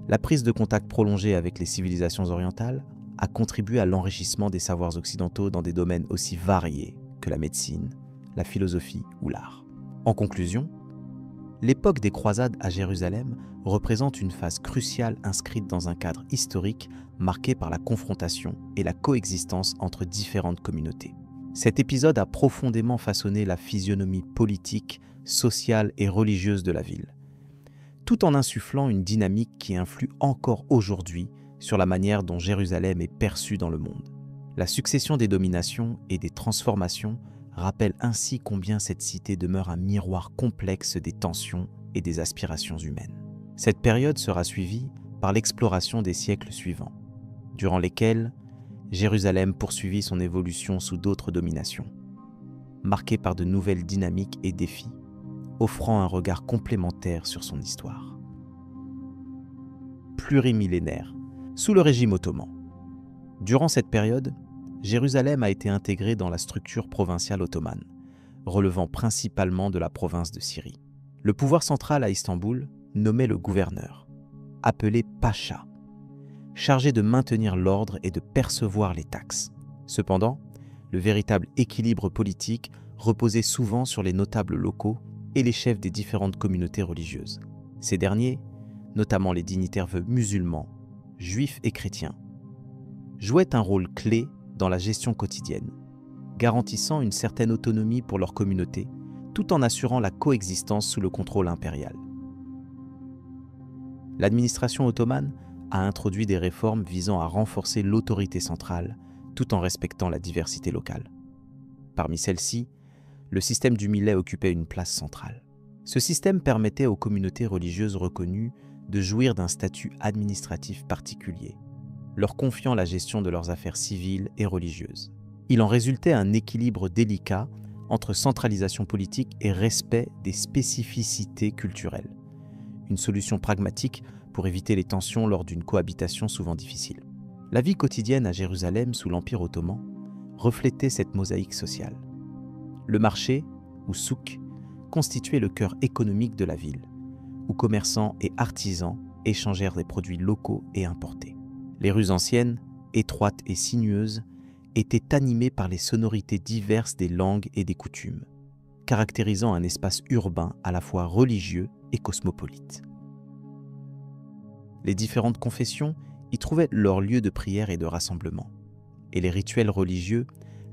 A: La prise de contact prolongée avec les civilisations orientales a contribué à l'enrichissement des savoirs occidentaux dans des domaines aussi variés que la médecine, la philosophie ou l'art. En conclusion, l'époque des croisades à Jérusalem représente une phase cruciale inscrite dans un cadre historique marqué par la confrontation et la coexistence entre différentes communautés. Cet épisode a profondément façonné la physionomie politique, sociale et religieuse de la ville, tout en insufflant une dynamique qui influe encore aujourd'hui sur la manière dont Jérusalem est perçue dans le monde. La succession des dominations et des transformations rappelle ainsi combien cette cité demeure un miroir complexe des tensions et des aspirations humaines. Cette période sera suivie par l'exploration des siècles suivants, durant lesquels Jérusalem poursuivit son évolution sous d'autres dominations, marquée par de nouvelles dynamiques et défis, offrant un regard complémentaire sur son histoire. Plurimillénaire, sous le régime ottoman. Durant cette période, Jérusalem a été intégrée dans la structure provinciale ottomane, relevant principalement de la province de Syrie. Le pouvoir central à Istanbul nommait le gouverneur, appelé pacha, chargé de maintenir l'ordre et de percevoir les taxes. Cependant, le véritable équilibre politique reposait souvent sur les notables locaux et les chefs des différentes communautés religieuses. Ces derniers, notamment les dignitaires musulmans, juifs et chrétiens, jouaient un rôle clé dans la gestion quotidienne, garantissant une certaine autonomie pour leur communauté, tout en assurant la coexistence sous le contrôle impérial. L'administration ottomane a introduit des réformes visant à renforcer l'autorité centrale, tout en respectant la diversité locale. Parmi celles-ci, le système du millet occupait une place centrale. Ce système permettait aux communautés religieuses reconnues de jouir d'un statut administratif particulier, leur confiant la gestion de leurs affaires civiles et religieuses. Il en résultait un équilibre délicat entre centralisation politique et respect des spécificités culturelles, une solution pragmatique pour éviter les tensions lors d'une cohabitation souvent difficile. La vie quotidienne à Jérusalem sous l'Empire ottoman reflétait cette mosaïque sociale. Le marché, ou souk, constituait le cœur économique de la ville, où commerçants et artisans échangèrent des produits locaux et importés. Les rues anciennes, étroites et sinueuses, étaient animées par les sonorités diverses des langues et des coutumes, caractérisant un espace urbain à la fois religieux et cosmopolite. Les différentes confessions y trouvaient leur lieu de prière et de rassemblement, et les rituels religieux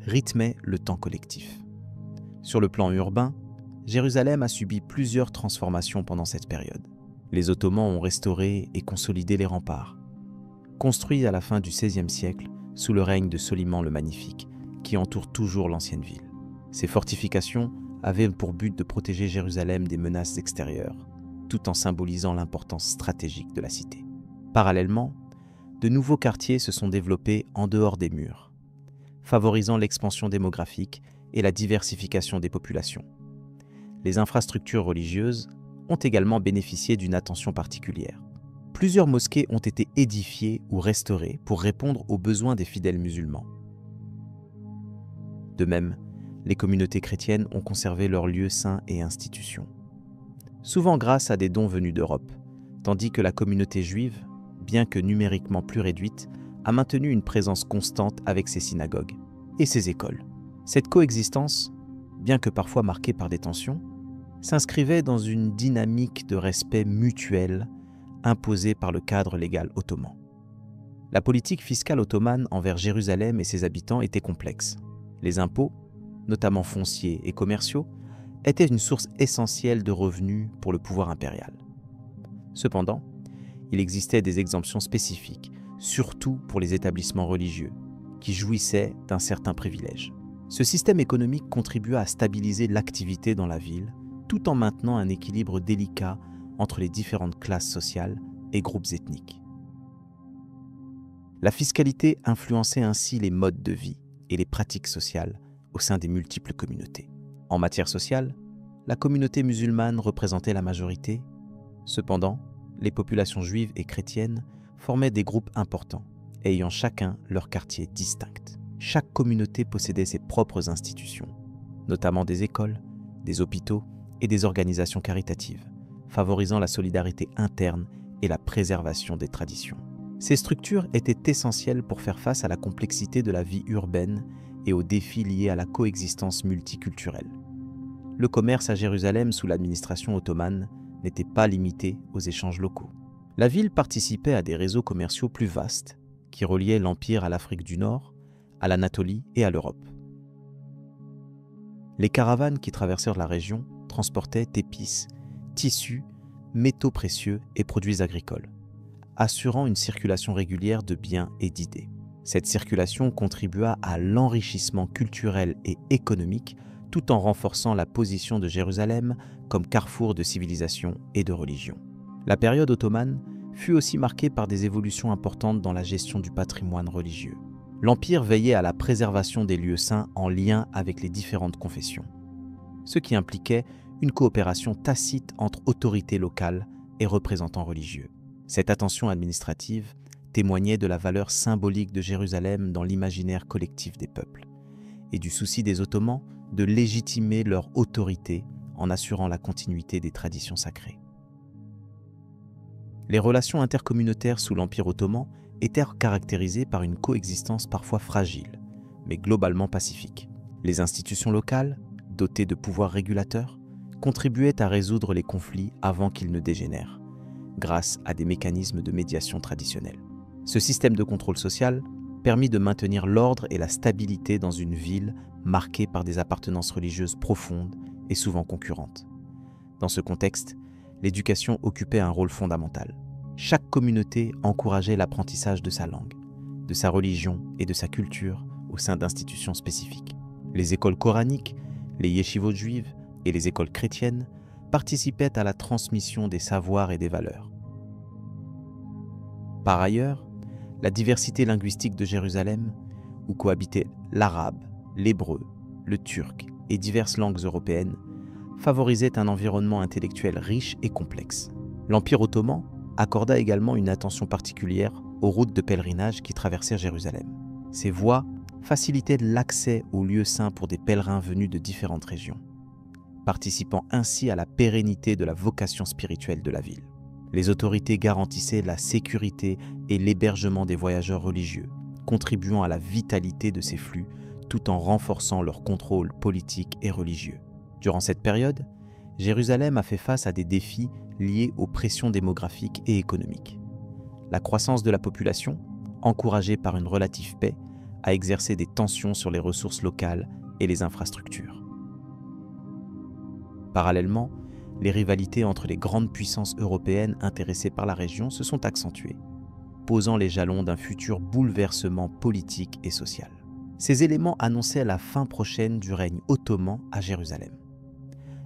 A: rythmaient le temps collectif. Sur le plan urbain, Jérusalem a subi plusieurs transformations pendant cette période. Les Ottomans ont restauré et consolidé les remparts, construits à la fin du XVIe siècle sous le règne de Soliman le Magnifique, qui entoure toujours l'ancienne ville. Ces fortifications avaient pour but de protéger Jérusalem des menaces extérieures, tout en symbolisant l'importance stratégique de la cité. Parallèlement, de nouveaux quartiers se sont développés en dehors des murs, favorisant l'expansion démographique et la diversification des populations. Les infrastructures religieuses ont également bénéficié d'une attention particulière. Plusieurs mosquées ont été édifiées ou restaurées pour répondre aux besoins des fidèles musulmans. De même, Les communautés chrétiennes ont conservé leurs lieux saints et institutions, souvent grâce à des dons venus d'Europe, tandis que la communauté juive, bien que numériquement plus réduite, a maintenu une présence constante avec ses synagogues et ses écoles. Cette coexistence, bien que parfois marquée par des tensions, s'inscrivait dans une dynamique de respect mutuel imposée par le cadre légal ottoman. La politique fiscale ottomane envers Jérusalem et ses habitants était complexe. Les impôts, notamment fonciers et commerciaux, étaient une source essentielle de revenus pour le pouvoir impérial. Cependant, il existait des exemptions spécifiques, surtout pour les établissements religieux, qui jouissaient d'un certain privilège. Ce système économique contribua à stabiliser l'activité dans la ville, tout en maintenant un équilibre délicat entre les différentes classes sociales et groupes ethniques. La fiscalité influençait ainsi les modes de vie et les pratiques sociales au sein des multiples communautés. En matière sociale, la communauté musulmane représentait la majorité. Cependant, les populations juives et chrétiennes formaient des groupes importants, ayant chacun leur quartier distinct. Chaque communauté possédait ses propres institutions, notamment des écoles, des hôpitaux et des organisations caritatives, favorisant la solidarité interne et la préservation des traditions. Ces structures étaient essentielles pour faire face à la complexité de la vie urbaine et aux défis liés à la coexistence multiculturelle. Le commerce à Jérusalem sous l'administration ottomane n'était pas limité aux échanges locaux. La ville participait à des réseaux commerciaux plus vastes qui reliaient l'Empire à l'Afrique du Nord, à l'Anatolie et à l'Europe. Les caravanes qui traversèrent la région transportaient épices, tissus, métaux précieux et produits agricoles, assurant une circulation régulière de biens et d'idées. Cette circulation contribua à l'enrichissement culturel et économique tout en renforçant la position de Jérusalem comme carrefour de civilisation et de religion. La période ottomane fut aussi marquée par des évolutions importantes dans la gestion du patrimoine religieux. L'Empire veillait à la préservation des lieux saints en lien avec les différentes confessions, ce qui impliquait une coopération tacite entre autorités locales et représentants religieux. Cette attention administrative témoignait de la valeur symbolique de Jérusalem dans l'imaginaire collectif des peuples et du souci des Ottomans de légitimer leur autorité en assurant la continuité des traditions sacrées. Les relations intercommunautaires sous l'Empire ottoman étaient caractérisées par une coexistence parfois fragile, mais globalement pacifique. Les institutions locales, dotées de pouvoirs régulateurs, contribuaient à résoudre les conflits avant qu'ils ne dégénèrent, grâce à des mécanismes de médiation traditionnels. Ce système de contrôle social permit de maintenir l'ordre et la stabilité dans une ville marquée par des appartenances religieuses profondes et souvent concurrentes. Dans ce contexte, l'éducation occupait un rôle fondamental. Chaque communauté encourageait l'apprentissage de sa langue, de sa religion et de sa culture au sein d'institutions spécifiques. Les écoles coraniques, les yeshivot juives et les écoles chrétiennes participaient à la transmission des savoirs et des valeurs. Par ailleurs, la diversité linguistique de Jérusalem, où cohabitaient l'arabe, l'hébreu, le turc et diverses langues européennes, favorisait un environnement intellectuel riche et complexe. L'Empire ottoman accorda également une attention particulière aux routes de pèlerinage qui traversèrent Jérusalem. Ces voies facilitaient l'accès aux lieux saints pour des pèlerins venus de différentes régions, participant ainsi à la pérennité de la vocation spirituelle de la ville. Les autorités garantissaient la sécurité et l'hébergement des voyageurs religieux, contribuant à la vitalité de ces flux tout en renforçant leur contrôle politique et religieux. Durant cette période, Jérusalem a fait face à des défis liés aux pressions démographiques et économiques. La croissance de la population, encouragée par une relative paix, a exercé des tensions sur les ressources locales et les infrastructures. Parallèlement, les rivalités entre les grandes puissances européennes intéressées par la région se sont accentuées, posant les jalons d'un futur bouleversement politique et social. Ces éléments annonçaient la fin prochaine du règne ottoman à Jérusalem.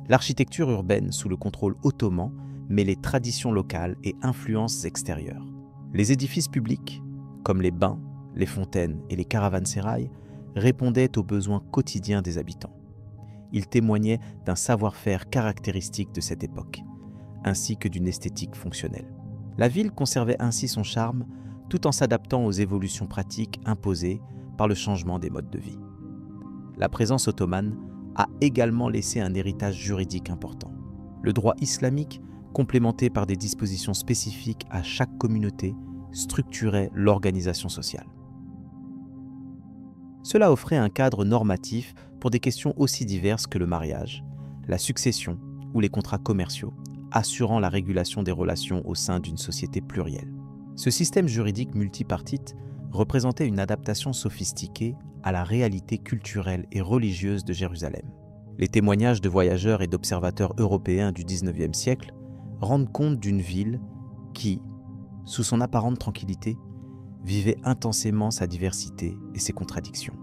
A: L'architecture urbaine sous le contrôle ottoman mêlait traditions locales et influences extérieures. Les édifices publics, comme les bains, les fontaines et les caravansérails, répondaient aux besoins quotidiens des habitants. Ils témoignaient d'un savoir-faire caractéristique de cette époque, ainsi que d'une esthétique fonctionnelle. La ville conservait ainsi son charme tout en s'adaptant aux évolutions pratiques imposées par le changement des modes de vie. La présence ottomane a également laissé un héritage juridique important. Le droit islamique, complémenté par des dispositions spécifiques à chaque communauté, structurait l'organisation sociale. Cela offrait un cadre normatif pour des questions aussi diverses que le mariage, la succession ou les contrats commerciaux, assurant la régulation des relations au sein d'une société plurielle. Ce système juridique multipartite représentait une adaptation sophistiquée à la réalité culturelle et religieuse de Jérusalem. Les témoignages de voyageurs et d'observateurs européens du XIXe siècle rendent compte d'une ville qui, sous son apparente tranquillité, vivait intensément sa diversité et ses contradictions.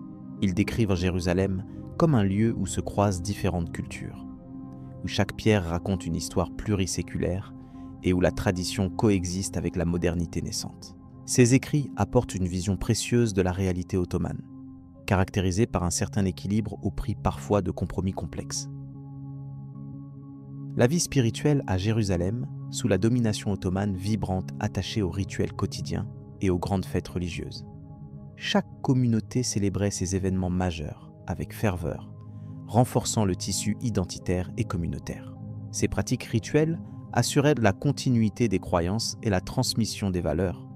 A: Ils décrivent Jérusalem comme un lieu où se croisent différentes cultures, où chaque pierre raconte une histoire pluriséculaire et où la tradition coexiste avec la modernité naissante. Ces écrits apportent une vision précieuse de la réalité ottomane, caractérisée par un certain équilibre au prix parfois de compromis complexes. La vie spirituelle à Jérusalem, sous la domination ottomane vibrante attachée aux rituels quotidiens et aux grandes fêtes religieuses. Chaque communauté célébrait ces événements majeurs avec ferveur, renforçant le tissu identitaire et communautaire. Ces pratiques rituelles assuraient la continuité des croyances et la transmission des valeurs,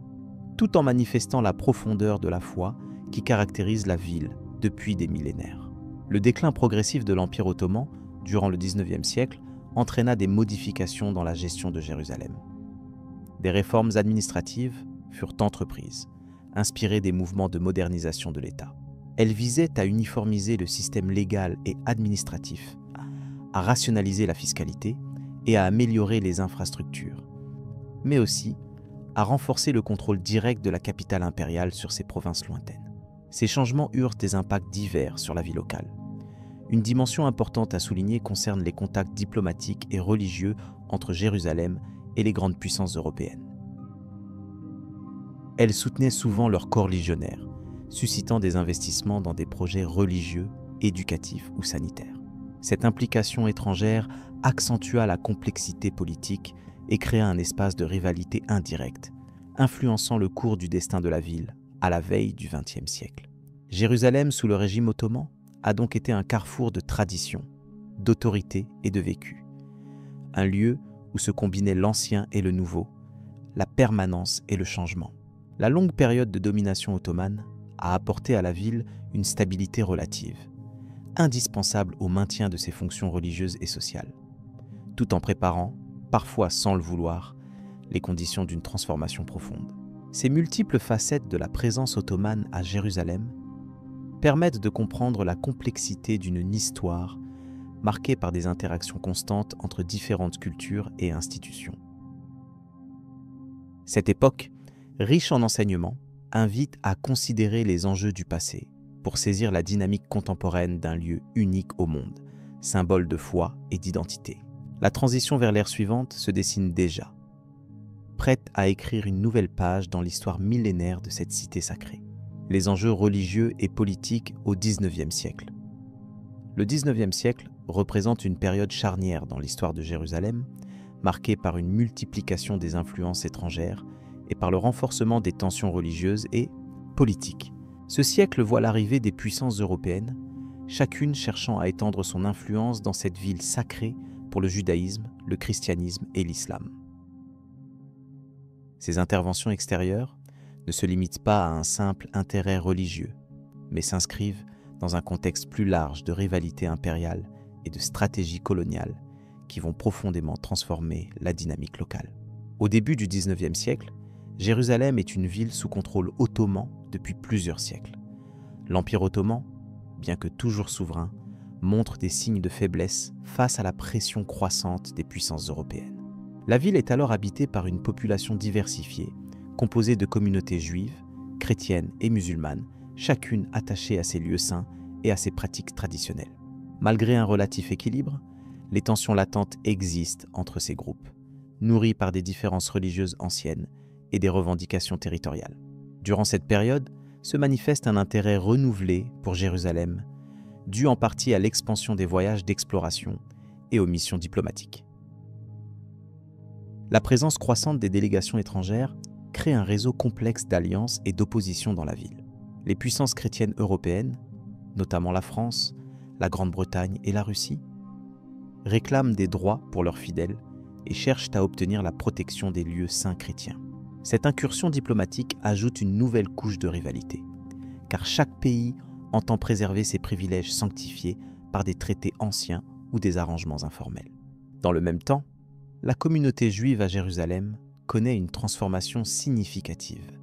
A: tout en manifestant la profondeur de la foi qui caractérise la ville depuis des millénaires. Le déclin progressif de l'Empire ottoman durant le XIXe siècle entraîna des modifications dans la gestion de Jérusalem. Des réformes administratives furent entreprises, inspirées des mouvements de modernisation de l'État. Elles visaient à uniformiser le système légal et administratif, à rationaliser la fiscalité et à améliorer les infrastructures, mais aussi à renforcer le contrôle direct de la capitale impériale sur ses provinces lointaines. Ces changements eurent des impacts divers sur la vie locale. Une dimension importante à souligner concerne les contacts diplomatiques et religieux entre Jérusalem et les grandes puissances européennes. Elles soutenaient souvent leurs corps légionnaires, suscitant des investissements dans des projets religieux, éducatifs ou sanitaires. Cette implication étrangère accentua la complexité politique et créa un espace de rivalité indirecte, influençant le cours du destin de la ville à la veille du XXe siècle. Jérusalem, sous le régime ottoman, a donc été un carrefour de tradition, d'autorité et de vécu. Un lieu où se combinaient l'ancien et le nouveau, la permanence et le changement. La longue période de domination ottomane a apporté à la ville une stabilité relative, indispensable au maintien de ses fonctions religieuses et sociales, tout en préparant, parfois sans le vouloir, les conditions d'une transformation profonde. Ces multiples facettes de la présence ottomane à Jérusalem permettent de comprendre la complexité d'une histoire marquée par des interactions constantes entre différentes cultures et institutions. Cette époque, riche en enseignements, invite à considérer les enjeux du passé pour saisir la dynamique contemporaine d'un lieu unique au monde, symbole de foi et d'identité. La transition vers l'ère suivante se dessine déjà, prête à écrire une nouvelle page dans l'histoire millénaire de cette cité sacrée. Les enjeux religieux et politiques au XIXe siècle. Le XIXe siècle représente une période charnière dans l'histoire de Jérusalem, marquée par une multiplication des influences étrangères et par le renforcement des tensions religieuses et politiques. Ce siècle voit l'arrivée des puissances européennes, chacune cherchant à étendre son influence dans cette ville sacrée pour le judaïsme, le christianisme et l'islam. Ces interventions extérieures ne se limitent pas à un simple intérêt religieux, mais s'inscrivent dans un contexte plus large de rivalité impériale et de stratégie coloniale qui vont profondément transformer la dynamique locale. Au début du XIXe siècle, Jérusalem est une ville sous contrôle ottoman depuis plusieurs siècles. L'Empire ottoman, bien que toujours souverain, montre des signes de faiblesse face à la pression croissante des puissances européennes. La ville est alors habitée par une population diversifiée, composée de communautés juives, chrétiennes et musulmanes, chacune attachée à ses lieux saints et à ses pratiques traditionnelles. Malgré un relatif équilibre, les tensions latentes existent entre ces groupes, nourries par des différences religieuses anciennes et des revendications territoriales. Durant cette période, se manifeste un intérêt renouvelé pour Jérusalem, dû en partie à l'expansion des voyages d'exploration et aux missions diplomatiques. La présence croissante des délégations étrangères crée un réseau complexe d'alliances et d'oppositions dans la ville. Les puissances chrétiennes européennes, notamment la France, la Grande-Bretagne et la Russie, réclament des droits pour leurs fidèles et cherchent à obtenir la protection des lieux saints chrétiens. Cette incursion diplomatique ajoute une nouvelle couche de rivalité, car chaque pays entend préserver ses privilèges sanctifiés par des traités anciens ou des arrangements informels. Dans le même temps, la communauté juive à Jérusalem connaît une transformation significative,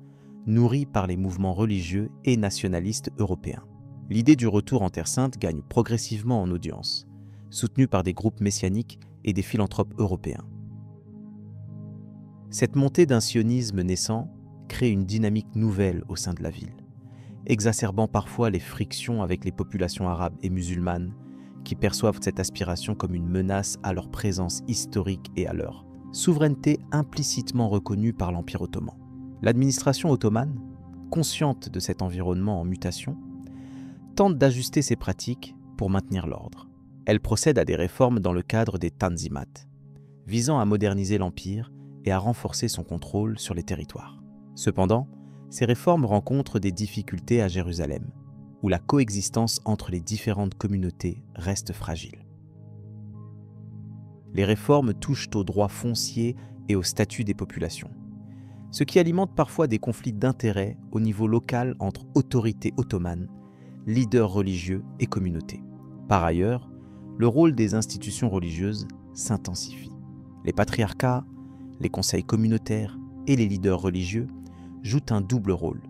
A: nourrie par les mouvements religieux et nationalistes européens. L'idée du retour en Terre Sainte gagne progressivement en audience, soutenue par des groupes messianiques et des philanthropes européens. Cette montée d'un sionisme naissant crée une dynamique nouvelle au sein de la ville, exacerbant parfois les frictions avec les populations arabes et musulmanes qui perçoivent cette aspiration comme une menace à leur présence historique et à leur souveraineté implicitement reconnue par l'Empire ottoman. L'administration ottomane, consciente de cet environnement en mutation, tente d'ajuster ses pratiques pour maintenir l'ordre. Elle procède à des réformes dans le cadre des Tanzimat, visant à moderniser l'Empire et à renforcer son contrôle sur les territoires. Cependant, ces réformes rencontrent des difficultés à Jérusalem, où la coexistence entre les différentes communautés reste fragile. Les réformes touchent aux droits fonciers et au statut des populations, ce qui alimente parfois des conflits d'intérêts au niveau local entre autorités ottomanes, leaders religieux et communautés. Par ailleurs, le rôle des institutions religieuses s'intensifie. Les patriarcats, les conseils communautaires et les leaders religieux jouent un double rôle.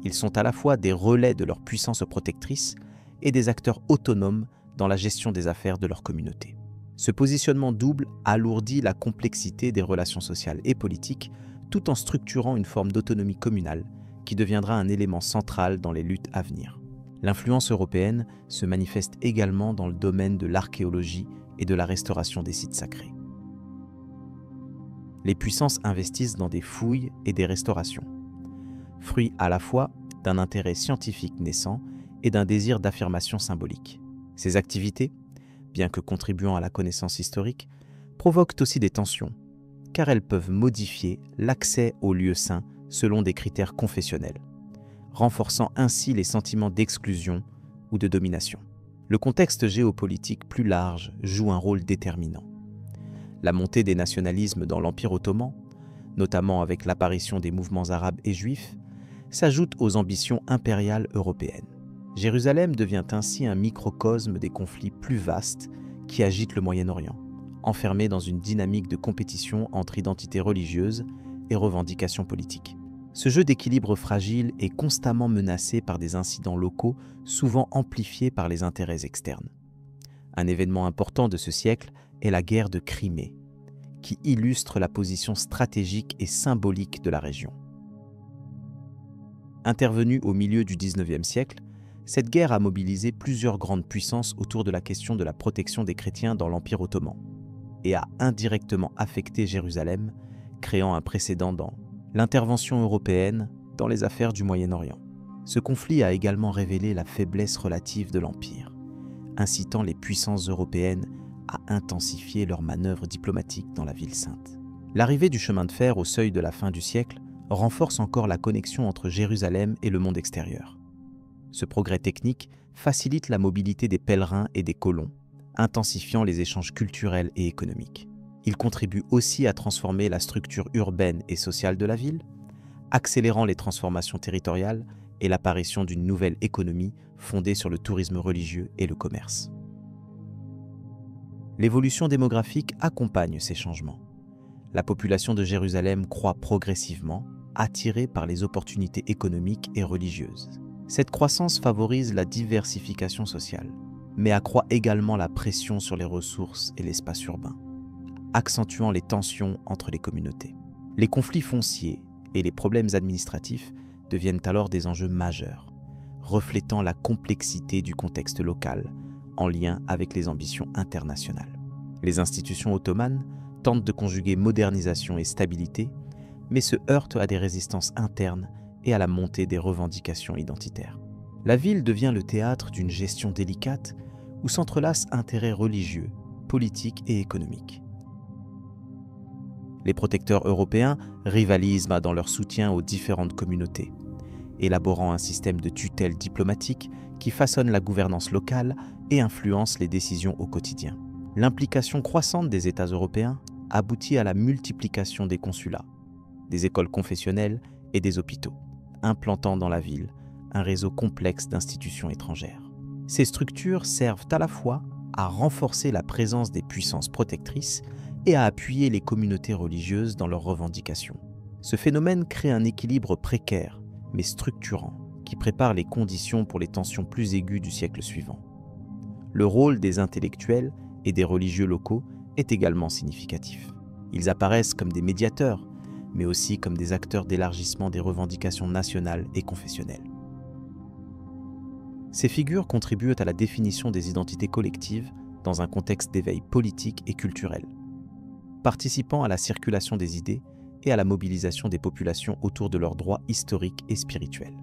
A: Ils sont à la fois des relais de leur puissance protectrice et des acteurs autonomes dans la gestion des affaires de leur communauté. Ce positionnement double alourdit la complexité des relations sociales et politiques tout en structurant une forme d'autonomie communale qui deviendra un élément central dans les luttes à venir. L'influence européenne se manifeste également dans le domaine de l'archéologie et de la restauration des sites sacrés. Les puissances investissent dans des fouilles et des restaurations, fruit à la fois d'un intérêt scientifique naissant et d'un désir d'affirmation symbolique. Ces activités, bien que contribuant à la connaissance historique, provoquent aussi des tensions, car elles peuvent modifier l'accès aux lieux saints selon des critères confessionnels, renforçant ainsi les sentiments d'exclusion ou de domination. Le contexte géopolitique plus large joue un rôle déterminant. La montée des nationalismes dans l'Empire ottoman, notamment avec l'apparition des mouvements arabes et juifs, s'ajoute aux ambitions impériales européennes. Jérusalem devient ainsi un microcosme des conflits plus vastes qui agitent le Moyen-Orient, enfermé dans une dynamique de compétition entre identités religieuses et revendications politiques. Ce jeu d'équilibre fragile est constamment menacé par des incidents locaux, souvent amplifiés par les intérêts externes. Un événement important de ce siècle est la guerre de Crimée, qui illustre la position stratégique et symbolique de la région. Intervenue au milieu du XIXe siècle, cette guerre a mobilisé plusieurs grandes puissances autour de la question de la protection des chrétiens dans l'Empire ottoman et a indirectement affecté Jérusalem, créant un précédent dans l'intervention européenne dans les affaires du Moyen-Orient. Ce conflit a également révélé la faiblesse relative de l'Empire, incitant les puissances européennes à intensifier leurs manœuvres diplomatiques dans la ville sainte. L'arrivée du chemin de fer au seuil de la fin du siècle renforce encore la connexion entre Jérusalem et le monde extérieur. Ce progrès technique facilite la mobilité des pèlerins et des colons, intensifiant les échanges culturels et économiques. Il contribue aussi à transformer la structure urbaine et sociale de la ville, accélérant les transformations territoriales et l'apparition d'une nouvelle économie fondée sur le tourisme religieux et le commerce. L'évolution démographique accompagne ces changements. La population de Jérusalem croît progressivement, attirée par les opportunités économiques et religieuses. Cette croissance favorise la diversification sociale, mais accroît également la pression sur les ressources et l'espace urbain, accentuant les tensions entre les communautés. Les conflits fonciers et les problèmes administratifs deviennent alors des enjeux majeurs, reflétant la complexité du contexte local en lien avec les ambitions internationales. Les institutions ottomanes tentent de conjuguer modernisation et stabilité, mais se heurtent à des résistances internes et à la montée des revendications identitaires. La ville devient le théâtre d'une gestion délicate où s'entrelacent intérêts religieux, politiques et économiques. Les protecteurs européens rivalisent dans leur soutien aux différentes communautés, élaborant un système de tutelle diplomatique qui façonne la gouvernance locale et influence les décisions au quotidien. L'implication croissante des États européens aboutit à la multiplication des consulats, des écoles confessionnelles et des hôpitaux, implantant dans la ville un réseau complexe d'institutions étrangères. Ces structures servent à la fois à renforcer la présence des puissances protectrices et à appuyer les communautés religieuses dans leurs revendications. Ce phénomène crée un équilibre précaire, mais structurant, qui prépare les conditions pour les tensions plus aiguës du siècle suivant. Le rôle des intellectuels et des religieux locaux est également significatif. Ils apparaissent comme des médiateurs, mais aussi comme des acteurs d'élargissement des revendications nationales et confessionnelles. Ces figures contribuent à la définition des identités collectives dans un contexte d'éveil politique et culturel, participant à la circulation des idées et à la mobilisation des populations autour de leurs droits historiques et spirituels.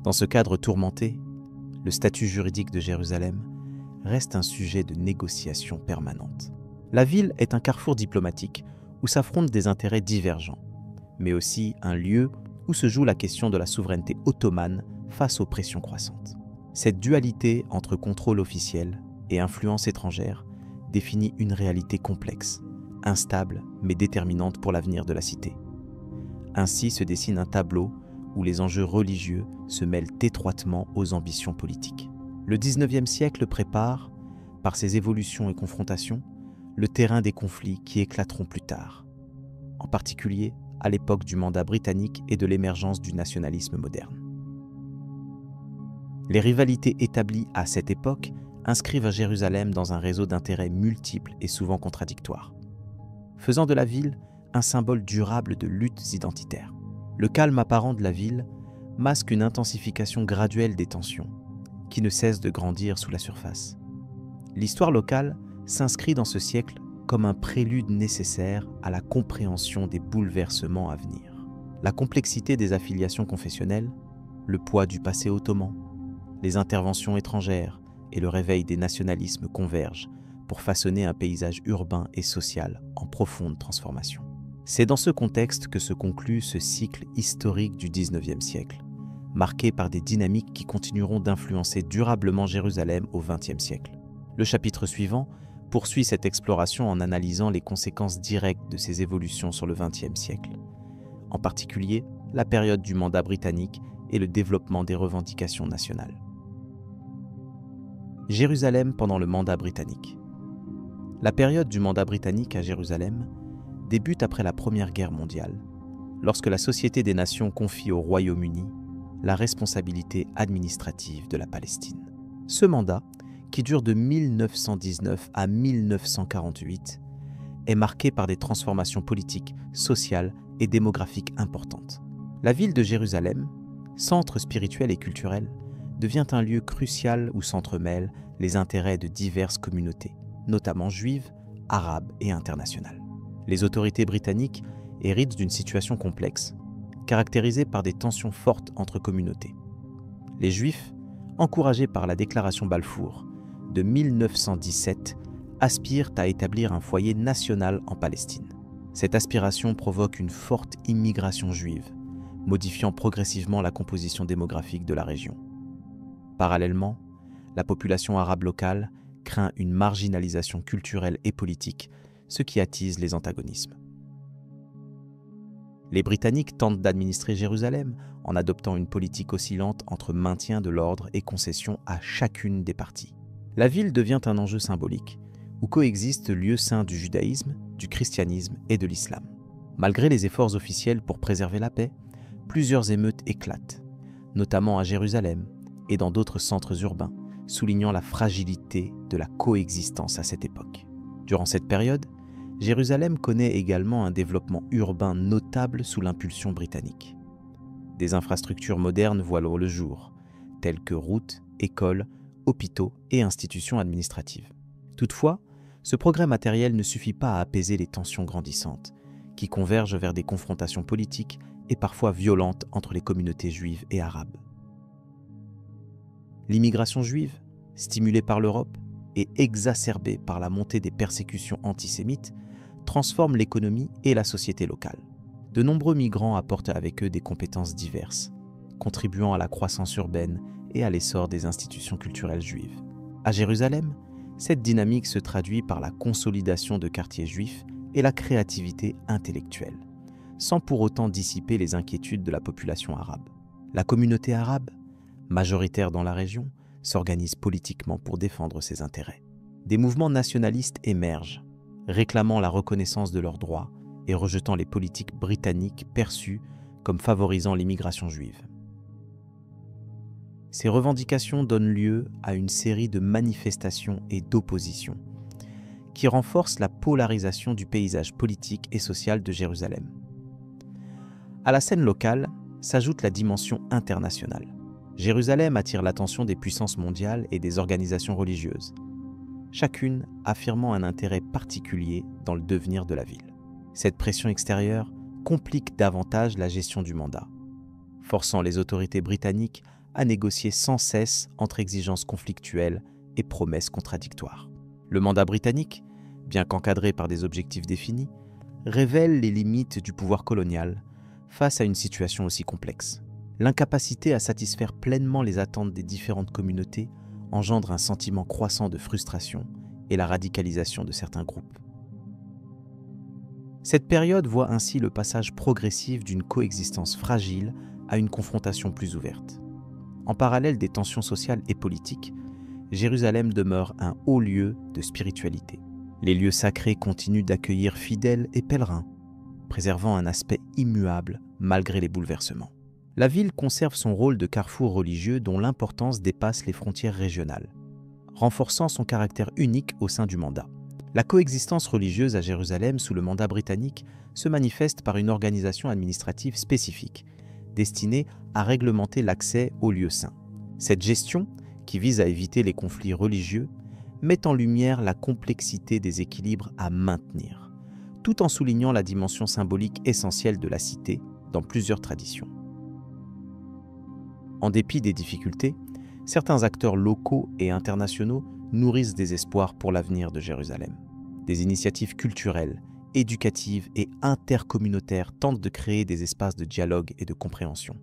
A: Dans ce cadre tourmenté, le statut juridique de Jérusalem reste un sujet de négociation permanente. La ville est un carrefour diplomatique où s'affrontent des intérêts divergents, mais aussi un lieu où se joue la question de la souveraineté ottomane face aux pressions croissantes. Cette dualité entre contrôle officiel et influence étrangère définit une réalité complexe, instable mais déterminante pour l'avenir de la cité. Ainsi se dessine un tableau où les enjeux religieux se mêlent étroitement aux ambitions politiques. Le XIXe siècle prépare, par ses évolutions et confrontations, le terrain des conflits qui éclateront plus tard, en particulier à l'époque du mandat britannique et de l'émergence du nationalisme moderne. Les rivalités établies à cette époque inscrivent Jérusalem dans un réseau d'intérêts multiples et souvent contradictoires, faisant de la ville un symbole durable de luttes identitaires. Le calme apparent de la ville masque une intensification graduelle des tensions, qui ne cessent de grandir sous la surface. L'histoire locale s'inscrit dans ce siècle comme un prélude nécessaire à la compréhension des bouleversements à venir. La complexité des affiliations confessionnelles, le poids du passé ottoman, les interventions étrangères et le réveil des nationalismes convergent pour façonner un paysage urbain et social en profonde transformation. C'est dans ce contexte que se conclut ce cycle historique du XIXe siècle, marqué par des dynamiques qui continueront d'influencer durablement Jérusalem au XXe siècle. Le chapitre suivant poursuit cette exploration en analysant les conséquences directes de ces évolutions sur le XXe siècle, en particulier la période du mandat britannique et le développement des revendications nationales. Jérusalem pendant le mandat britannique. La période du mandat britannique à Jérusalem débute après la Première Guerre mondiale, lorsque la Société des Nations confie au Royaume-Uni la responsabilité administrative de la Palestine. Ce mandat, qui dure de 1919 à 1948, est marqué par des transformations politiques, sociales et démographiques importantes. La ville de Jérusalem, centre spirituel et culturel, devient un lieu crucial où s'entremêlent les intérêts de diverses communautés, notamment juives, arabes et internationales. Les autorités britanniques héritent d'une situation complexe, caractérisée par des tensions fortes entre communautés. Les Juifs, encouragés par la déclaration Balfour de 1917, aspirent à établir un foyer national en Palestine. Cette aspiration provoque une forte immigration juive, modifiant progressivement la composition démographique de la région. Parallèlement, la population arabe locale craint une marginalisation culturelle et politique, ce qui attise les antagonismes. Les Britanniques tentent d'administrer Jérusalem en adoptant une politique oscillante entre maintien de l'ordre et concession à chacune des parties. La ville devient un enjeu symbolique, où coexistent lieux saints du judaïsme, du christianisme et de l'islam. Malgré les efforts officiels pour préserver la paix, plusieurs émeutes éclatent, notamment à Jérusalem et dans d'autres centres urbains, soulignant la fragilité de la coexistence à cette époque. Durant cette période, Jérusalem connaît également un développement urbain notable sous l'impulsion britannique. Des infrastructures modernes voient le jour, telles que routes, écoles, hôpitaux et institutions administratives. Toutefois, ce progrès matériel ne suffit pas à apaiser les tensions grandissantes, qui convergent vers des confrontations politiques et parfois violentes entre les communautés juives et arabes. L'immigration juive, stimulée par l'Europe et exacerbée par la montée des persécutions antisémites, transforme l'économie et la société locale. De nombreux migrants apportent avec eux des compétences diverses, contribuant à la croissance urbaine et à l'essor des institutions culturelles juives. À Jérusalem, cette dynamique se traduit par la consolidation de quartiers juifs et la créativité intellectuelle, sans pour autant dissiper les inquiétudes de la population arabe. La communauté arabe, majoritaire dans la région, s'organise politiquement pour défendre ses intérêts. Des mouvements nationalistes émergent, réclamant la reconnaissance de leurs droits et rejetant les politiques britanniques perçues comme favorisant l'immigration juive. Ces revendications donnent lieu à une série de manifestations et d'oppositions qui renforcent la polarisation du paysage politique et social de Jérusalem. À la scène locale s'ajoute la dimension internationale. Jérusalem attire l'attention des puissances mondiales et des organisations religieuses, chacune affirmant un intérêt particulier dans le devenir de la ville. Cette pression extérieure complique davantage la gestion du mandat, forçant les autorités britanniques à négocier sans cesse entre exigences conflictuelles et promesses contradictoires. Le mandat britannique, bien qu'encadré par des objectifs définis, révèle les limites du pouvoir colonial face à une situation aussi complexe. L'incapacité à satisfaire pleinement les attentes des différentes communautés engendre un sentiment croissant de frustration et la radicalisation de certains groupes. Cette période voit ainsi le passage progressif d'une coexistence fragile à une confrontation plus ouverte. En parallèle des tensions sociales et politiques, Jérusalem demeure un haut lieu de spiritualité. Les lieux sacrés continuent d'accueillir fidèles et pèlerins, préservant un aspect immuable malgré les bouleversements. La ville conserve son rôle de carrefour religieux dont l'importance dépasse les frontières régionales, renforçant son caractère unique au sein du mandat. La coexistence religieuse à Jérusalem sous le mandat britannique se manifeste par une organisation administrative spécifique, destinée à réglementer l'accès aux lieux saints. Cette gestion, qui vise à éviter les conflits religieux, met en lumière la complexité des équilibres à maintenir, tout en soulignant la dimension symbolique essentielle de la cité dans plusieurs traditions. En dépit des difficultés, certains acteurs locaux et internationaux nourrissent des espoirs pour l'avenir de Jérusalem. Des initiatives culturelles, éducatives et intercommunautaires tentent de créer des espaces de dialogue et de compréhension,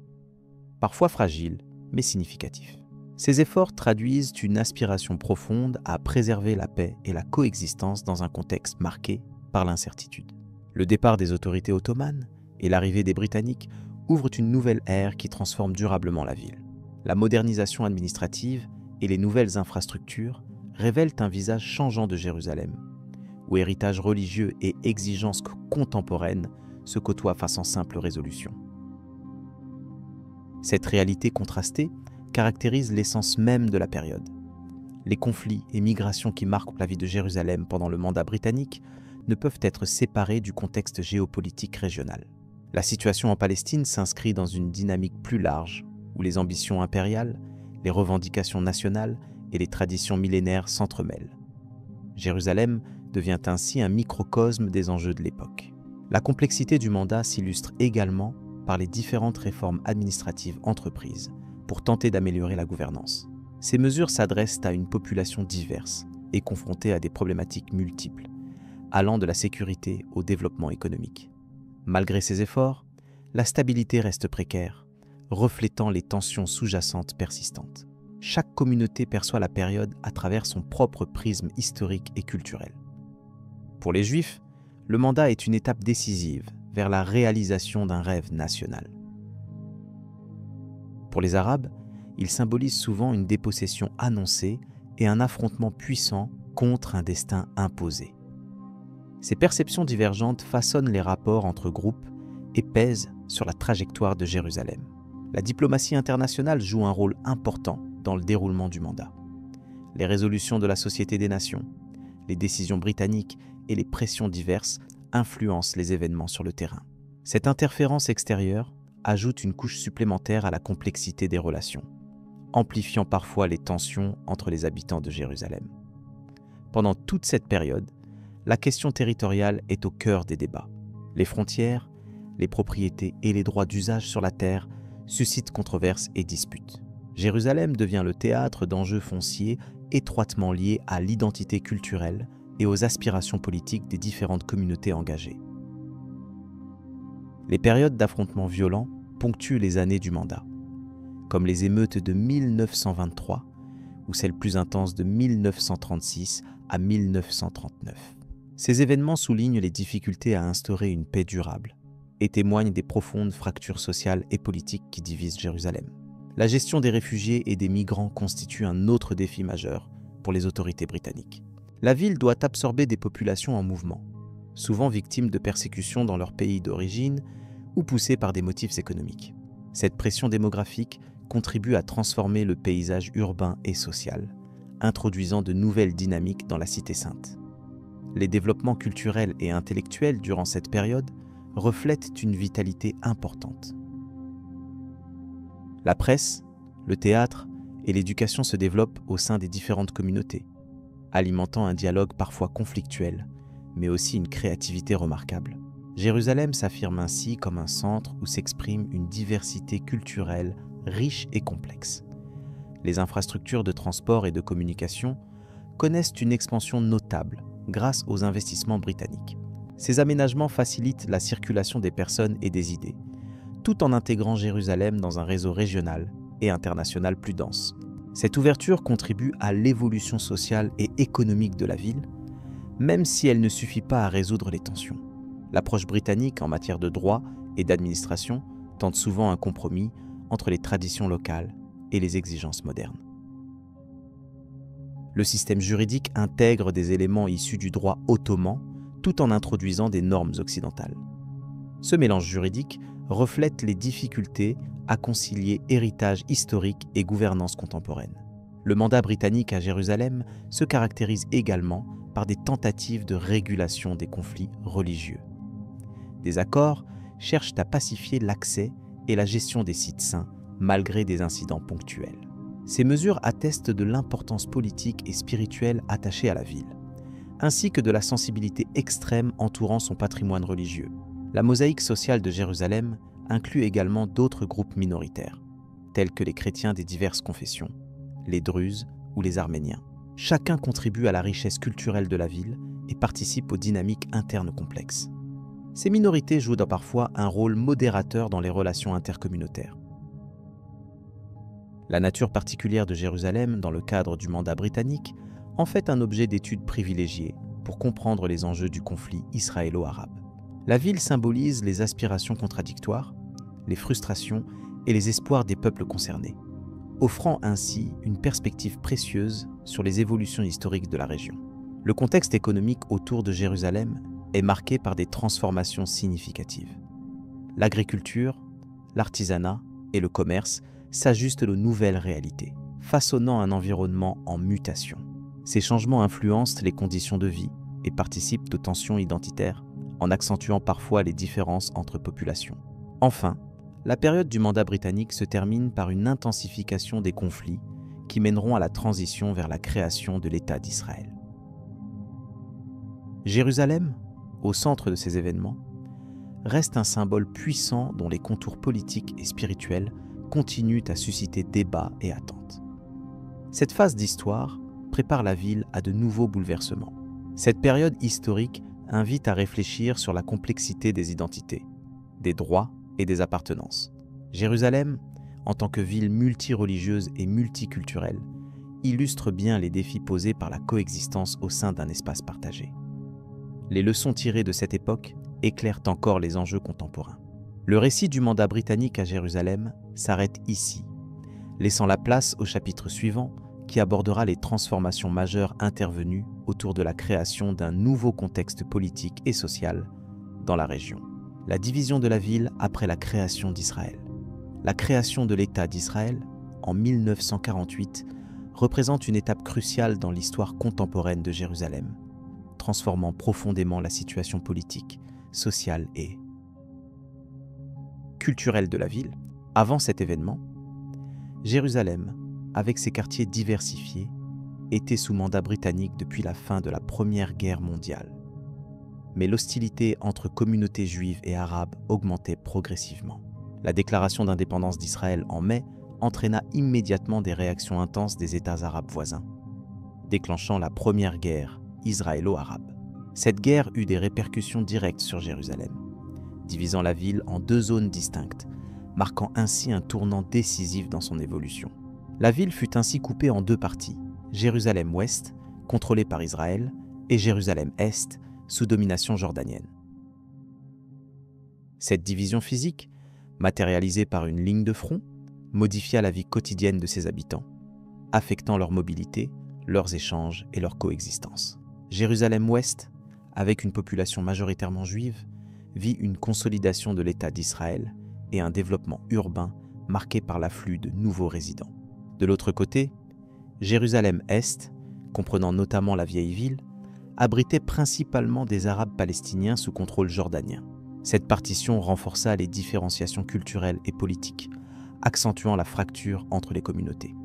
A: parfois fragiles mais significatifs. Ces efforts traduisent une aspiration profonde à préserver la paix et la coexistence dans un contexte marqué par l'incertitude. Le départ des autorités ottomanes et l'arrivée des Britanniques ouvrent une nouvelle ère qui transforme durablement la ville. La modernisation administrative et les nouvelles infrastructures révèlent un visage changeant de Jérusalem, où héritage religieux et exigences contemporaines se côtoient face en simple résolution. Cette réalité contrastée caractérise l'essence même de la période. Les conflits et migrations qui marquent la vie de Jérusalem pendant le mandat britannique ne peuvent être séparés du contexte géopolitique régional. La situation en Palestine s'inscrit dans une dynamique plus large, où les ambitions impériales, les revendications nationales et les traditions millénaires s'entremêlent. Jérusalem devient ainsi un microcosme des enjeux de l'époque. La complexité du mandat s'illustre également par les différentes réformes administratives entreprises pour tenter d'améliorer la gouvernance. Ces mesures s'adressent à une population diverse et confrontée à des problématiques multiples, allant de la sécurité au développement économique. Malgré ces efforts, la stabilité reste précaire, reflétant les tensions sous-jacentes persistantes. Chaque communauté perçoit la période à travers son propre prisme historique et culturel. Pour les Juifs, le mandat est une étape décisive vers la réalisation d'un rêve national. Pour les Arabes, il symbolise souvent une dépossession annoncée et un affrontement puissant contre un destin imposé. Ces perceptions divergentes façonnent les rapports entre groupes et pèsent sur la trajectoire de Jérusalem. La diplomatie internationale joue un rôle important dans le déroulement du mandat. Les résolutions de la Société des Nations, les décisions britanniques et les pressions diverses influencent les événements sur le terrain. Cette interférence extérieure ajoute une couche supplémentaire à la complexité des relations, amplifiant parfois les tensions entre les habitants de Jérusalem. Pendant toute cette période, la question territoriale est au cœur des débats. Les frontières, les propriétés et les droits d'usage sur la terre suscitent controverses et disputes. Jérusalem devient le théâtre d'enjeux fonciers étroitement liés à l'identité culturelle et aux aspirations politiques des différentes communautés engagées. Les périodes d'affrontements violents ponctuent les années du mandat. comme les émeutes de 1923 ou celles plus intenses de 1936 à 1939. Ces événements soulignent les difficultés à instaurer une paix durable et témoignent des profondes fractures sociales et politiques qui divisent Jérusalem. La gestion des réfugiés et des migrants constitue un autre défi majeur pour les autorités britanniques. La ville doit absorber des populations en mouvement, souvent victimes de persécutions dans leur pays d'origine ou poussées par des motifs économiques. Cette pression démographique contribue à transformer le paysage urbain et social, introduisant de nouvelles dynamiques dans la Cité sainte. Les développements culturels et intellectuels durant cette période reflètent une vitalité importante. La presse, le théâtre et l'éducation se développent au sein des différentes communautés, alimentant un dialogue parfois conflictuel, mais aussi une créativité remarquable. Jérusalem s'affirme ainsi comme un centre où s'exprime une diversité culturelle riche et complexe. Les infrastructures de transport et de communication connaissent une expansion notable grâce aux investissements britanniques. Ces aménagements facilitent la circulation des personnes et des idées, tout en intégrant Jérusalem dans un réseau régional et international plus dense. Cette ouverture contribue à l'évolution sociale et économique de la ville, même si elle ne suffit pas à résoudre les tensions. L'approche britannique en matière de droit et d'administration tente souvent un compromis entre les traditions locales et les exigences modernes. Le système juridique intègre des éléments issus du droit ottoman tout en introduisant des normes occidentales. Ce mélange juridique reflète les difficultés à concilier héritage historique et gouvernance contemporaine. Le mandat britannique à Jérusalem se caractérise également par des tentatives de régulation des conflits religieux. Des accords cherchent à pacifier l'accès et la gestion des sites saints malgré des incidents ponctuels. Ces mesures attestent de l'importance politique et spirituelle attachée à la ville, ainsi que de la sensibilité extrême entourant son patrimoine religieux. La mosaïque sociale de Jérusalem inclut également d'autres groupes minoritaires, tels que les chrétiens des diverses confessions, les Druzes ou les Arméniens. Chacun contribue à la richesse culturelle de la ville et participe aux dynamiques internes complexes. Ces minorités jouent parfois un rôle modérateur dans les relations intercommunautaires. La nature particulière de Jérusalem dans le cadre du mandat britannique en fait un objet d'étude privilégié pour comprendre les enjeux du conflit israélo-arabe. La ville symbolise les aspirations contradictoires, les frustrations et les espoirs des peuples concernés, offrant ainsi une perspective précieuse sur les évolutions historiques de la région. Le contexte économique autour de Jérusalem est marqué par des transformations significatives. L'agriculture, l'artisanat et le commerce s'ajustent aux nouvelles réalités, façonnant un environnement en mutation. Ces changements influencent les conditions de vie et participent aux tensions identitaires, en accentuant parfois les différences entre populations. Enfin, la période du mandat britannique se termine par une intensification des conflits qui mèneront à la transition vers la création de l'État d'Israël. Jérusalem, au centre de ces événements, reste un symbole puissant dont les contours politiques et spirituels continuent à susciter débats et attentes. Cette phase d'histoire prépare la ville à de nouveaux bouleversements. Cette période historique invite à réfléchir sur la complexité des identités, des droits et des appartenances. Jérusalem, en tant que ville multireligieuse et multiculturelle, illustre bien les défis posés par la coexistence au sein d'un espace partagé. Les leçons tirées de cette époque éclairent encore les enjeux contemporains. Le récit du mandat britannique à Jérusalem s'arrête ici, laissant la place au chapitre suivant qui abordera les transformations majeures intervenues autour de la création d'un nouveau contexte politique et social dans la région. La division de la ville après la création d'Israël. La création de l'État d'Israël, en 1948, représente une étape cruciale dans l'histoire contemporaine de Jérusalem, transformant profondément la situation politique, sociale et culturelle de la ville. Avant cet événement, Jérusalem, avec ses quartiers diversifiés, était sous mandat britannique depuis la fin de la Première Guerre mondiale. Mais l'hostilité entre communautés juives et arabes augmentait progressivement. La déclaration d'indépendance d'Israël en mai entraîna immédiatement des réactions intenses des États arabes voisins, déclenchant la Première Guerre israélo-arabe. Cette guerre eut des répercussions directes sur Jérusalem, divisant la ville en deux zones distinctes, marquant ainsi un tournant décisif dans son évolution. La ville fut ainsi coupée en deux parties, Jérusalem-Ouest, contrôlée par Israël, et Jérusalem-Est, sous domination jordanienne. Cette division physique, matérialisée par une ligne de front, modifia la vie quotidienne de ses habitants, affectant leur mobilité, leurs échanges et leur coexistence. Jérusalem-Ouest, avec une population majoritairement juive, vit une consolidation de l'État d'Israël et un développement urbain marqué par l'afflux de nouveaux résidents. De l'autre côté, Jérusalem-Est, comprenant notamment la vieille ville, abritait principalement des Arabes palestiniens sous contrôle jordanien. Cette partition renforça les différenciations culturelles et politiques, accentuant la fracture entre les communautés.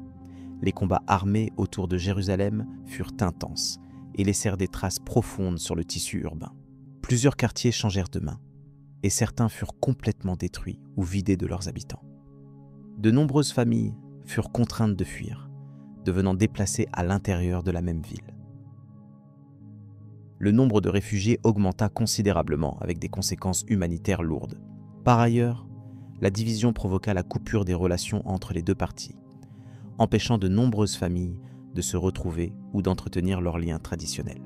A: Les combats armés autour de Jérusalem furent intenses et laissèrent des traces profondes sur le tissu urbain. Plusieurs quartiers changèrent de main, et certains furent complètement détruits ou vidés de leurs habitants. De nombreuses familles furent contraintes de fuir, devenant déplacées à l'intérieur de la même ville. Le nombre de réfugiés augmenta considérablement avec des conséquences humanitaires lourdes. Par ailleurs, la division provoqua la coupure des relations entre les deux parties, empêchant de nombreuses familles de se retrouver ou d'entretenir leurs liens traditionnels.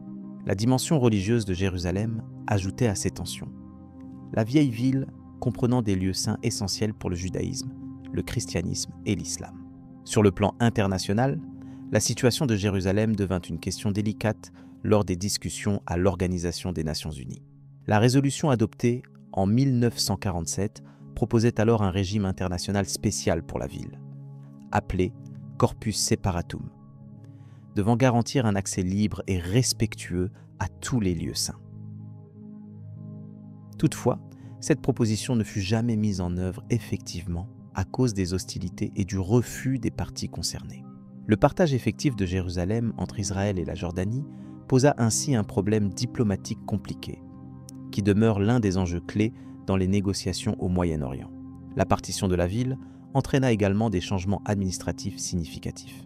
A: La dimension religieuse de Jérusalem ajoutait à ces tensions. La vieille ville comprenant des lieux saints essentiels pour le judaïsme, le christianisme et l'islam. Sur le plan international, la situation de Jérusalem devint une question délicate lors des discussions à l'Organisation des Nations Unies. La résolution adoptée en 1947 proposait alors un régime international spécial pour la ville, appelé Corpus Separatum, devant garantir un accès libre et respectueux à tous les lieux saints. Toutefois, cette proposition ne fut jamais mise en œuvre effectivement à cause des hostilités et du refus des parties concernées. Le partage effectif de Jérusalem entre Israël et la Jordanie posa ainsi un problème diplomatique compliqué, qui demeure l'un des enjeux clés dans les négociations au Moyen-Orient. La partition de la ville entraîna également des changements administratifs significatifs.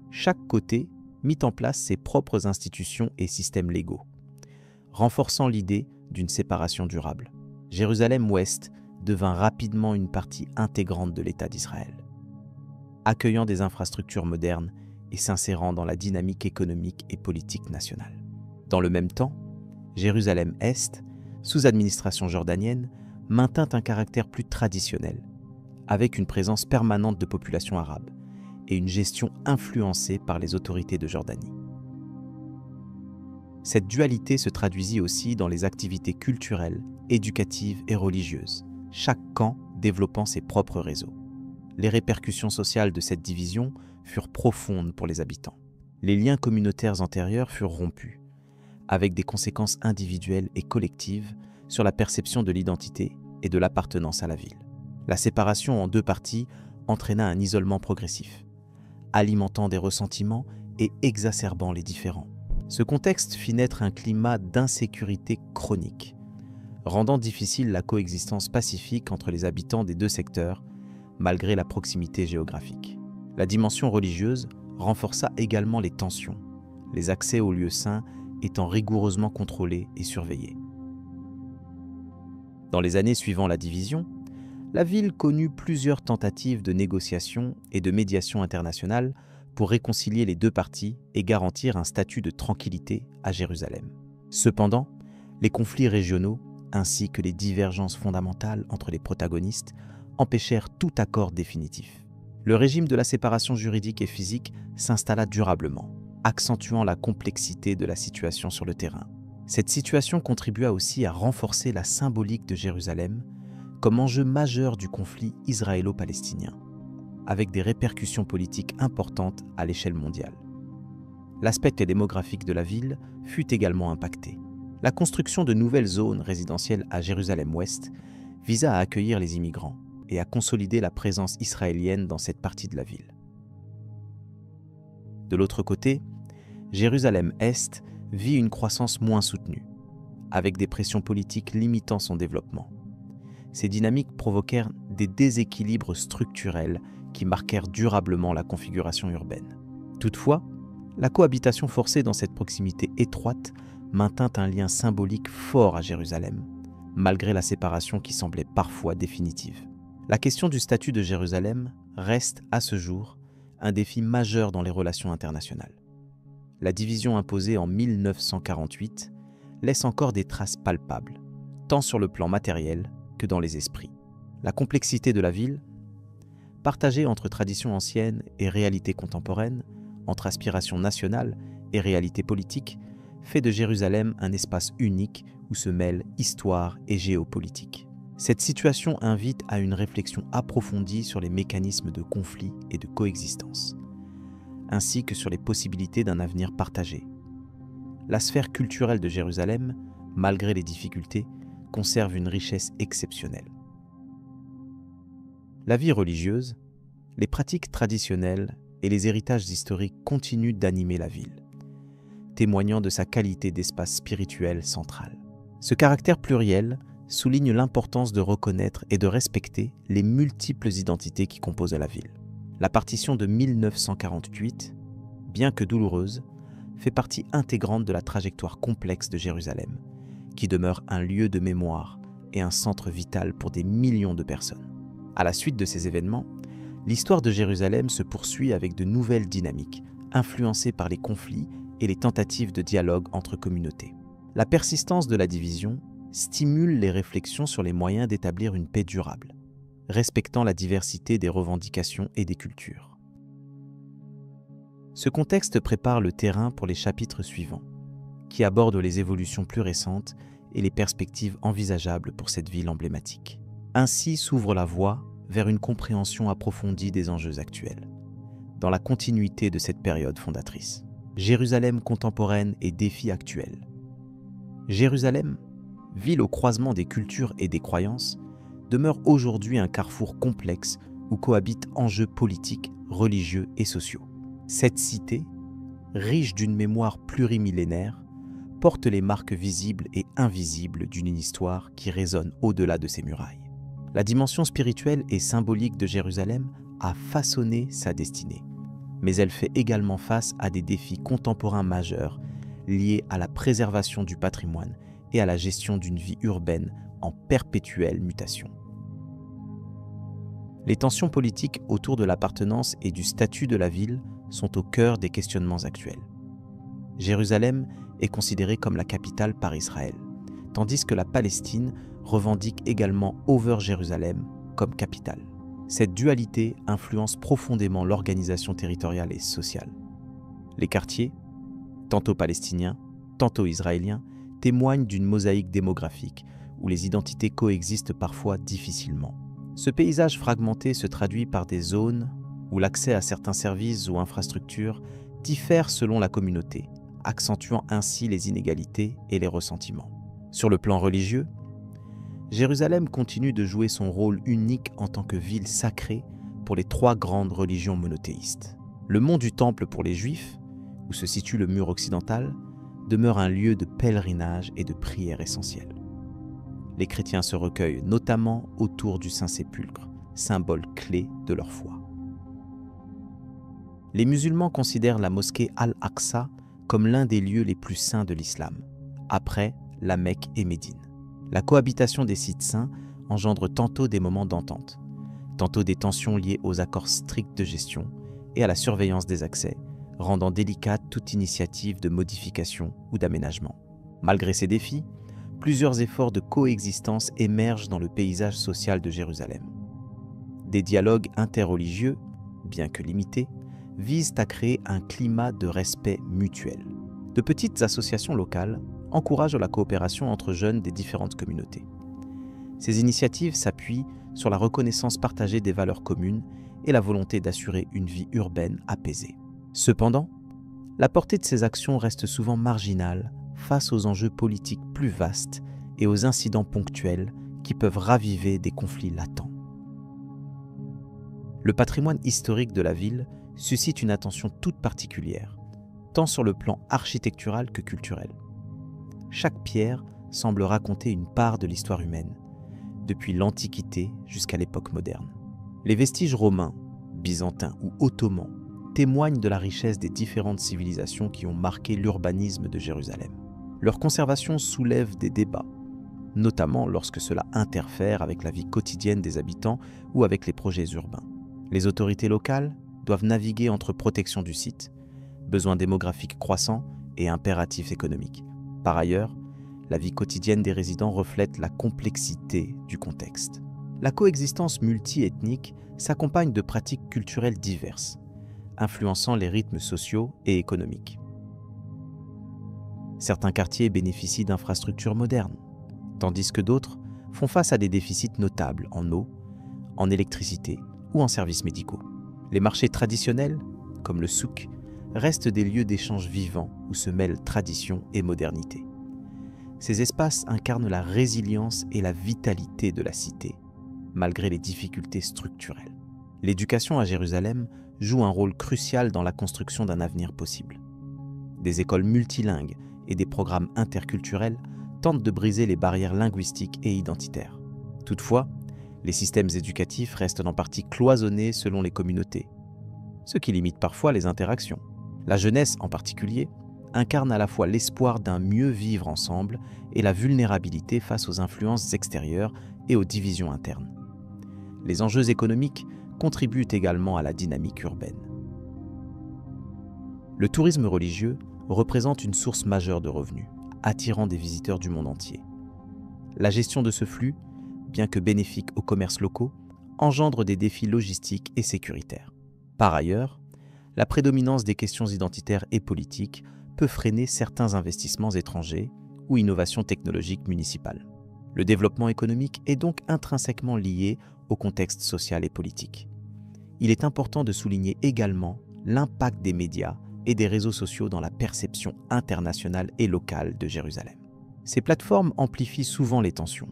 A: Chaque côté mit en place ses propres institutions et systèmes légaux, renforçant l'idée d'une séparation durable. Jérusalem-Ouest devint rapidement une partie intégrante de l'État d'Israël, accueillant des infrastructures modernes et s'insérant dans la dynamique économique et politique nationale. Dans le même temps, Jérusalem-Est, sous administration jordanienne, maintint un caractère plus traditionnel, avec une présence permanente de populations arabes et une gestion influencée par les autorités de Jordanie. Cette dualité se traduisit aussi dans les activités culturelles, éducatives et religieuses, chaque camp développant ses propres réseaux. Les répercussions sociales de cette division furent profondes pour les habitants. Les liens communautaires antérieurs furent rompus, avec des conséquences individuelles et collectives sur la perception de l'identité et de l'appartenance à la ville. La séparation en deux parties entraîna un isolement progressif, alimentant des ressentiments et exacerbant les différends. Ce contexte fit naître un climat d'insécurité chronique, rendant difficile la coexistence pacifique entre les habitants des deux secteurs, malgré la proximité géographique. La dimension religieuse renforça également les tensions, les accès aux lieux saints étant rigoureusement contrôlés et surveillés. Dans les années suivant la division, la ville connut plusieurs tentatives de négociation et de médiation internationale pour réconcilier les deux parties et garantir un statut de tranquillité à Jérusalem. Cependant, les conflits régionaux ainsi que les divergences fondamentales entre les protagonistes empêchèrent tout accord définitif. Le régime de la séparation juridique et physique s'installa durablement, accentuant la complexité de la situation sur le terrain. Cette situation contribua aussi à renforcer la symbolique de Jérusalem comme enjeu majeur du conflit israélo-palestinien, avec des répercussions politiques importantes à l'échelle mondiale. L'aspect démographique de la ville fut également impacté. La construction de nouvelles zones résidentielles à Jérusalem-Ouest visa à accueillir les immigrants et à consolider la présence israélienne dans cette partie de la ville. De l'autre côté, Jérusalem-Est vit une croissance moins soutenue, avec des pressions politiques limitant son développement. Ces dynamiques provoquèrent des déséquilibres structurels qui marquèrent durablement la configuration urbaine. Toutefois, la cohabitation forcée dans cette proximité étroite maintint un lien symbolique fort à Jérusalem, malgré la séparation qui semblait parfois définitive. La question du statut de Jérusalem reste, à ce jour, un défi majeur dans les relations internationales. La division imposée en 1948 laisse encore des traces palpables, tant sur le plan matériel que dans les esprits. La complexité de la ville, partagée entre traditions anciennes et réalités contemporaines, entre aspirations nationales et réalités politiques, fait de Jérusalem un espace unique où se mêlent histoire et géopolitique. Cette situation invite à une réflexion approfondie sur les mécanismes de conflit et de coexistence, ainsi que sur les possibilités d'un avenir partagé. La sphère culturelle de Jérusalem, malgré les difficultés, conserve une richesse exceptionnelle. La vie religieuse, les pratiques traditionnelles et les héritages historiques continuent d'animer la ville, témoignant de sa qualité d'espace spirituel central. Ce caractère pluriel souligne l'importance de reconnaître et de respecter les multiples identités qui composent la ville. La partition de 1948, bien que douloureuse, fait partie intégrante de la trajectoire complexe de Jérusalem, qui demeure un lieu de mémoire et un centre vital pour des millions de personnes. À la suite de ces événements, l'histoire de Jérusalem se poursuit avec de nouvelles dynamiques, influencées par les conflits et les tentatives de dialogue entre communautés. La persistance de la division stimule les réflexions sur les moyens d'établir une paix durable, respectant la diversité des revendications et des cultures. Ce contexte prépare le terrain pour les chapitres suivants, qui abordent les évolutions plus récentes et les perspectives envisageables pour cette ville emblématique. Ainsi s'ouvre la voie vers une compréhension approfondie des enjeux actuels, dans la continuité de cette période fondatrice. Jérusalem contemporaine et défis actuels. Jérusalem, ville au croisement des cultures et des croyances, demeure aujourd'hui un carrefour complexe où cohabitent enjeux politiques, religieux et sociaux. Cette cité, riche d'une mémoire plurimillénaire, porte les marques visibles et invisibles d'une histoire qui résonne au-delà de ses murailles. La dimension spirituelle et symbolique de Jérusalem a façonné sa destinée, mais elle fait également face à des défis contemporains majeurs liés à la préservation du patrimoine et à la gestion d'une vie urbaine en perpétuelle mutation. Les tensions politiques autour de l'appartenance et du statut de la ville sont au cœur des questionnements actuels. Jérusalem est considérée comme la capitale par Israël, tandis que la Palestine revendique également Over Jérusalem comme capitale. Cette dualité influence profondément l'organisation territoriale et sociale. Les quartiers, tantôt palestiniens, tantôt israéliens, témoignent d'une mosaïque démographique où les identités coexistent parfois difficilement. Ce paysage fragmenté se traduit par des zones où l'accès à certains services ou infrastructures diffère selon la communauté, accentuant ainsi les inégalités et les ressentiments. Sur le plan religieux, Jérusalem continue de jouer son rôle unique en tant que ville sacrée pour les trois grandes religions monothéistes. Le mont du Temple pour les Juifs, où se situe le mur occidental, demeure un lieu de pèlerinage et de prière essentiel. Les chrétiens se recueillent notamment autour du Saint-Sépulcre, symbole clé de leur foi. Les musulmans considèrent la mosquée Al-Aqsa comme l'un des lieux les plus saints de l'islam, après la Mecque et Médine. La cohabitation des sites saints engendre tantôt des moments d'entente, tantôt des tensions liées aux accords stricts de gestion et à la surveillance des accès, rendant délicate toute initiative de modification ou d'aménagement. Malgré ces défis, plusieurs efforts de coexistence émergent dans le paysage social de Jérusalem. Des dialogues interreligieux, bien que limités, visent à créer un climat de respect mutuel. De petites associations locales encouragent la coopération entre jeunes des différentes communautés. Ces initiatives s'appuient sur la reconnaissance partagée des valeurs communes et la volonté d'assurer une vie urbaine apaisée. Cependant, la portée de ces actions reste souvent marginale face aux enjeux politiques plus vastes et aux incidents ponctuels qui peuvent raviver des conflits latents. Le patrimoine historique de la ville suscite une attention toute particulière, tant sur le plan architectural que culturel. Chaque pierre semble raconter une part de l'histoire humaine, depuis l'Antiquité jusqu'à l'époque moderne. Les vestiges romains, byzantins ou ottomans témoignent de la richesse des différentes civilisations qui ont marqué l'urbanisme de Jérusalem. Leur conservation soulève des débats, notamment lorsque cela interfère avec la vie quotidienne des habitants ou avec les projets urbains. Les autorités locales doivent naviguer entre protection du site, besoins démographiques croissants et impératifs économiques. Par ailleurs, la vie quotidienne des résidents reflète la complexité du contexte. La coexistence multiethnique s'accompagne de pratiques culturelles diverses, influençant les rythmes sociaux et économiques. Certains quartiers bénéficient d'infrastructures modernes, tandis que d'autres font face à des déficits notables en eau, en électricité ou en services médicaux. Les marchés traditionnels, comme le souk, restent des lieux d'échange vivants où se mêlent tradition et modernité. Ces espaces incarnent la résilience et la vitalité de la cité, malgré les difficultés structurelles. L'éducation à Jérusalem joue un rôle crucial dans la construction d'un avenir possible. Des écoles multilingues et des programmes interculturels tentent de briser les barrières linguistiques et identitaires. Toutefois, les systèmes éducatifs restent en partie cloisonnés selon les communautés, ce qui limite parfois les interactions. La jeunesse, en particulier, incarne à la fois l'espoir d'un mieux vivre ensemble et la vulnérabilité face aux influences extérieures et aux divisions internes. Les enjeux économiques contribuent également à la dynamique urbaine. Le tourisme religieux représente une source majeure de revenus, attirant des visiteurs du monde entier. La gestion de ce flux, bien que bénéfique aux commerces locaux, engendre des défis logistiques et sécuritaires. Par ailleurs, la prédominance des questions identitaires et politiques peut freiner certains investissements étrangers ou innovations technologiques municipales. Le développement économique est donc intrinsèquement lié au contexte social et politique. Il est important de souligner également l'impact des médias et des réseaux sociaux dans la perception internationale et locale de Jérusalem. Ces plateformes amplifient souvent les tensions,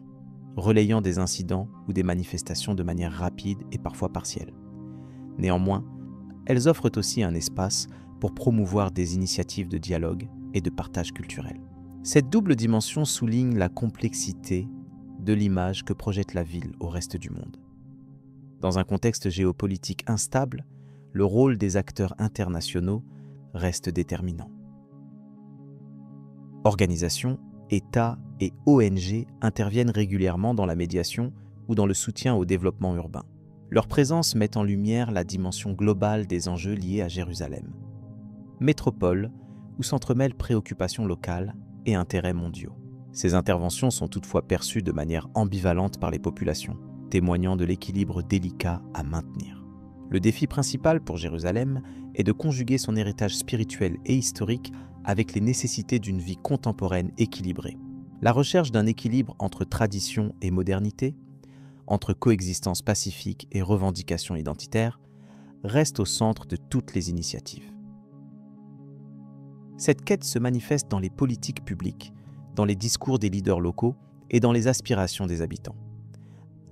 A: relayant des incidents ou des manifestations de manière rapide et parfois partielle. Néanmoins, elles offrent aussi un espace pour promouvoir des initiatives de dialogue et de partage culturel. Cette double dimension souligne la complexité de l'image que projette la ville au reste du monde. Dans un contexte géopolitique instable, le rôle des acteurs internationaux reste déterminant. Organisations, États et ONG interviennent régulièrement dans la médiation ou dans le soutien au développement urbain. Leur présence met en lumière la dimension globale des enjeux liés à Jérusalem, métropole où s'entremêlent préoccupations locales et intérêts mondiaux. Ces interventions sont toutefois perçues de manière ambivalente par les populations, témoignant de l'équilibre délicat à maintenir. Le défi principal pour Jérusalem est de conjuguer son héritage spirituel et historique avec les nécessités d'une vie contemporaine équilibrée. La recherche d'un équilibre entre tradition et modernité, entre coexistence pacifique et revendication identitaire, reste au centre de toutes les initiatives. Cette quête se manifeste dans les politiques publiques, dans les discours des leaders locaux et dans les aspirations des habitants.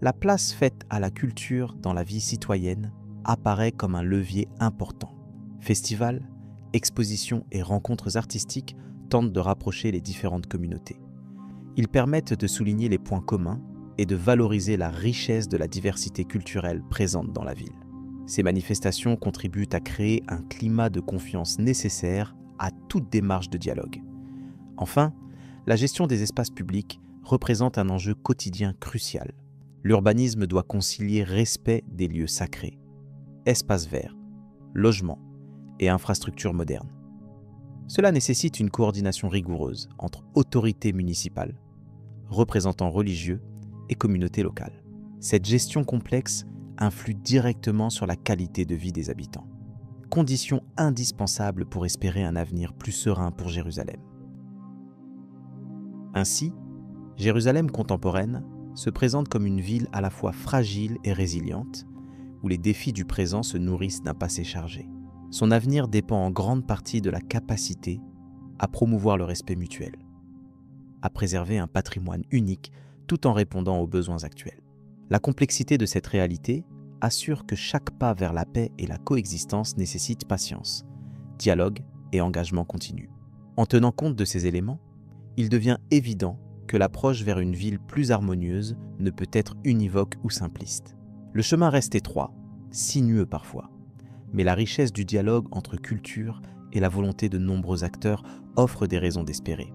A: La place faite à la culture dans la vie citoyenne apparaît comme un levier important. Festivals, expositions et rencontres artistiques tentent de rapprocher les différentes communautés. Ils permettent de souligner les points communs et de valoriser la richesse de la diversité culturelle présente dans la ville. Ces manifestations contribuent à créer un climat de confiance nécessaire à toute démarche de dialogue. Enfin, la gestion des espaces publics représente un enjeu quotidien crucial. L'urbanisme doit concilier respect des lieux sacrés, espaces verts, logements et infrastructures modernes. Cela nécessite une coordination rigoureuse entre autorités municipales, représentants religieux et communautés locales. Cette gestion complexe influe directement sur la qualité de vie des habitants, condition indispensable pour espérer un avenir plus serein pour Jérusalem. Ainsi, Jérusalem contemporaine se présente comme une ville à la fois fragile et résiliente, où les défis du présent se nourrissent d'un passé chargé. Son avenir dépend en grande partie de la capacité à promouvoir le respect mutuel, à préserver un patrimoine unique tout en répondant aux besoins actuels. La complexité de cette réalité assure que chaque pas vers la paix et la coexistence nécessite patience, dialogue et engagement continu. En tenant compte de ces éléments, il devient évident que l'approche vers une ville plus harmonieuse ne peut être univoque ou simpliste. Le chemin reste étroit, sinueux parfois, mais la richesse du dialogue entre cultures et la volonté de nombreux acteurs offre des raisons d'espérer.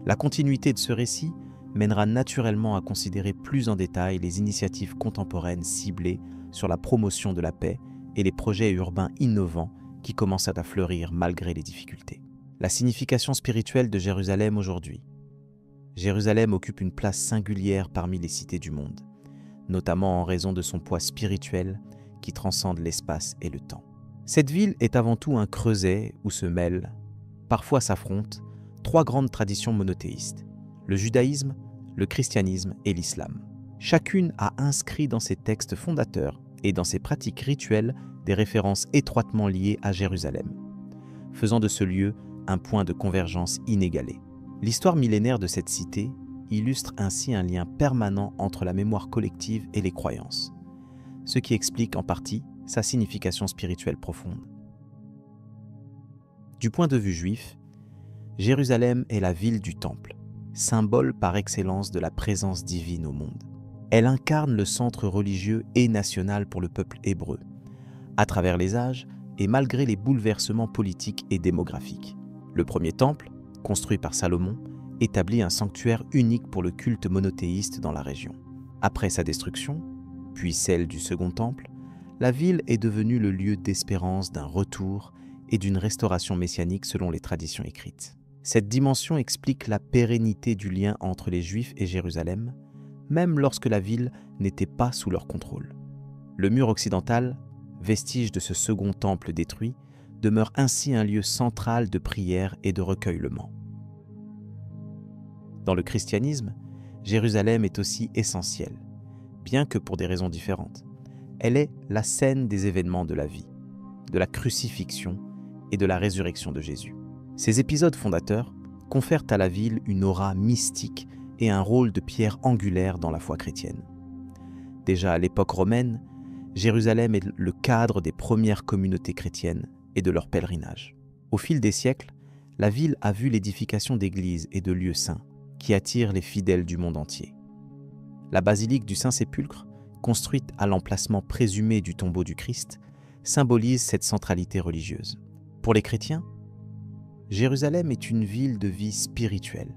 A: La continuité de ce récit mènera naturellement à considérer plus en détail les initiatives contemporaines ciblées sur la promotion de la paix et les projets urbains innovants qui commencent à fleurir malgré les difficultés. La signification spirituelle de Jérusalem aujourd'hui. Jérusalem occupe une place singulière parmi les cités du monde, notamment en raison de son poids spirituel qui transcende l'espace et le temps. Cette ville est avant tout un creuset où se mêlent, parfois s'affrontent, trois grandes traditions monothéistes, le judaïsme, le christianisme et l'islam. Chacune a inscrit dans ses textes fondateurs et dans ses pratiques rituelles des références étroitement liées à Jérusalem, faisant de ce lieu un point de convergence inégalé. L'histoire millénaire de cette cité illustre ainsi un lien permanent entre la mémoire collective et les croyances, ce qui explique en partie sa signification spirituelle profonde. Du point de vue juif, Jérusalem est la ville du Temple, symbole par excellence de la présence divine au monde. Elle incarne le centre religieux et national pour le peuple hébreu, à travers les âges et malgré les bouleversements politiques et démographiques. Le premier temple, construit par Salomon, établit un sanctuaire unique pour le culte monothéiste dans la région. Après sa destruction, puis celle du second temple, la ville est devenue le lieu d'espérance d'un retour et d'une restauration messianique selon les traditions écrites. Cette dimension explique la pérennité du lien entre les Juifs et Jérusalem, même lorsque la ville n'était pas sous leur contrôle. Le mur occidental, vestige de ce second temple détruit, demeure ainsi un lieu central de prière et de recueillement. Dans le christianisme, Jérusalem est aussi essentielle, bien que pour des raisons différentes. Elle est la scène des événements de la vie, de la crucifixion et de la résurrection de Jésus. Ces épisodes fondateurs confèrent à la ville une aura mystique et un rôle de pierre angulaire dans la foi chrétienne. Déjà à l'époque romaine, Jérusalem est le cadre des premières communautés chrétiennes et de leur pèlerinage. Au fil des siècles, la ville a vu l'édification d'églises et de lieux saints qui attirent les fidèles du monde entier. La basilique du Saint-Sépulcre, construite à l'emplacement présumé du tombeau du Christ, symbolise cette centralité religieuse. Pour les chrétiens, Jérusalem est une ville de vie spirituelle,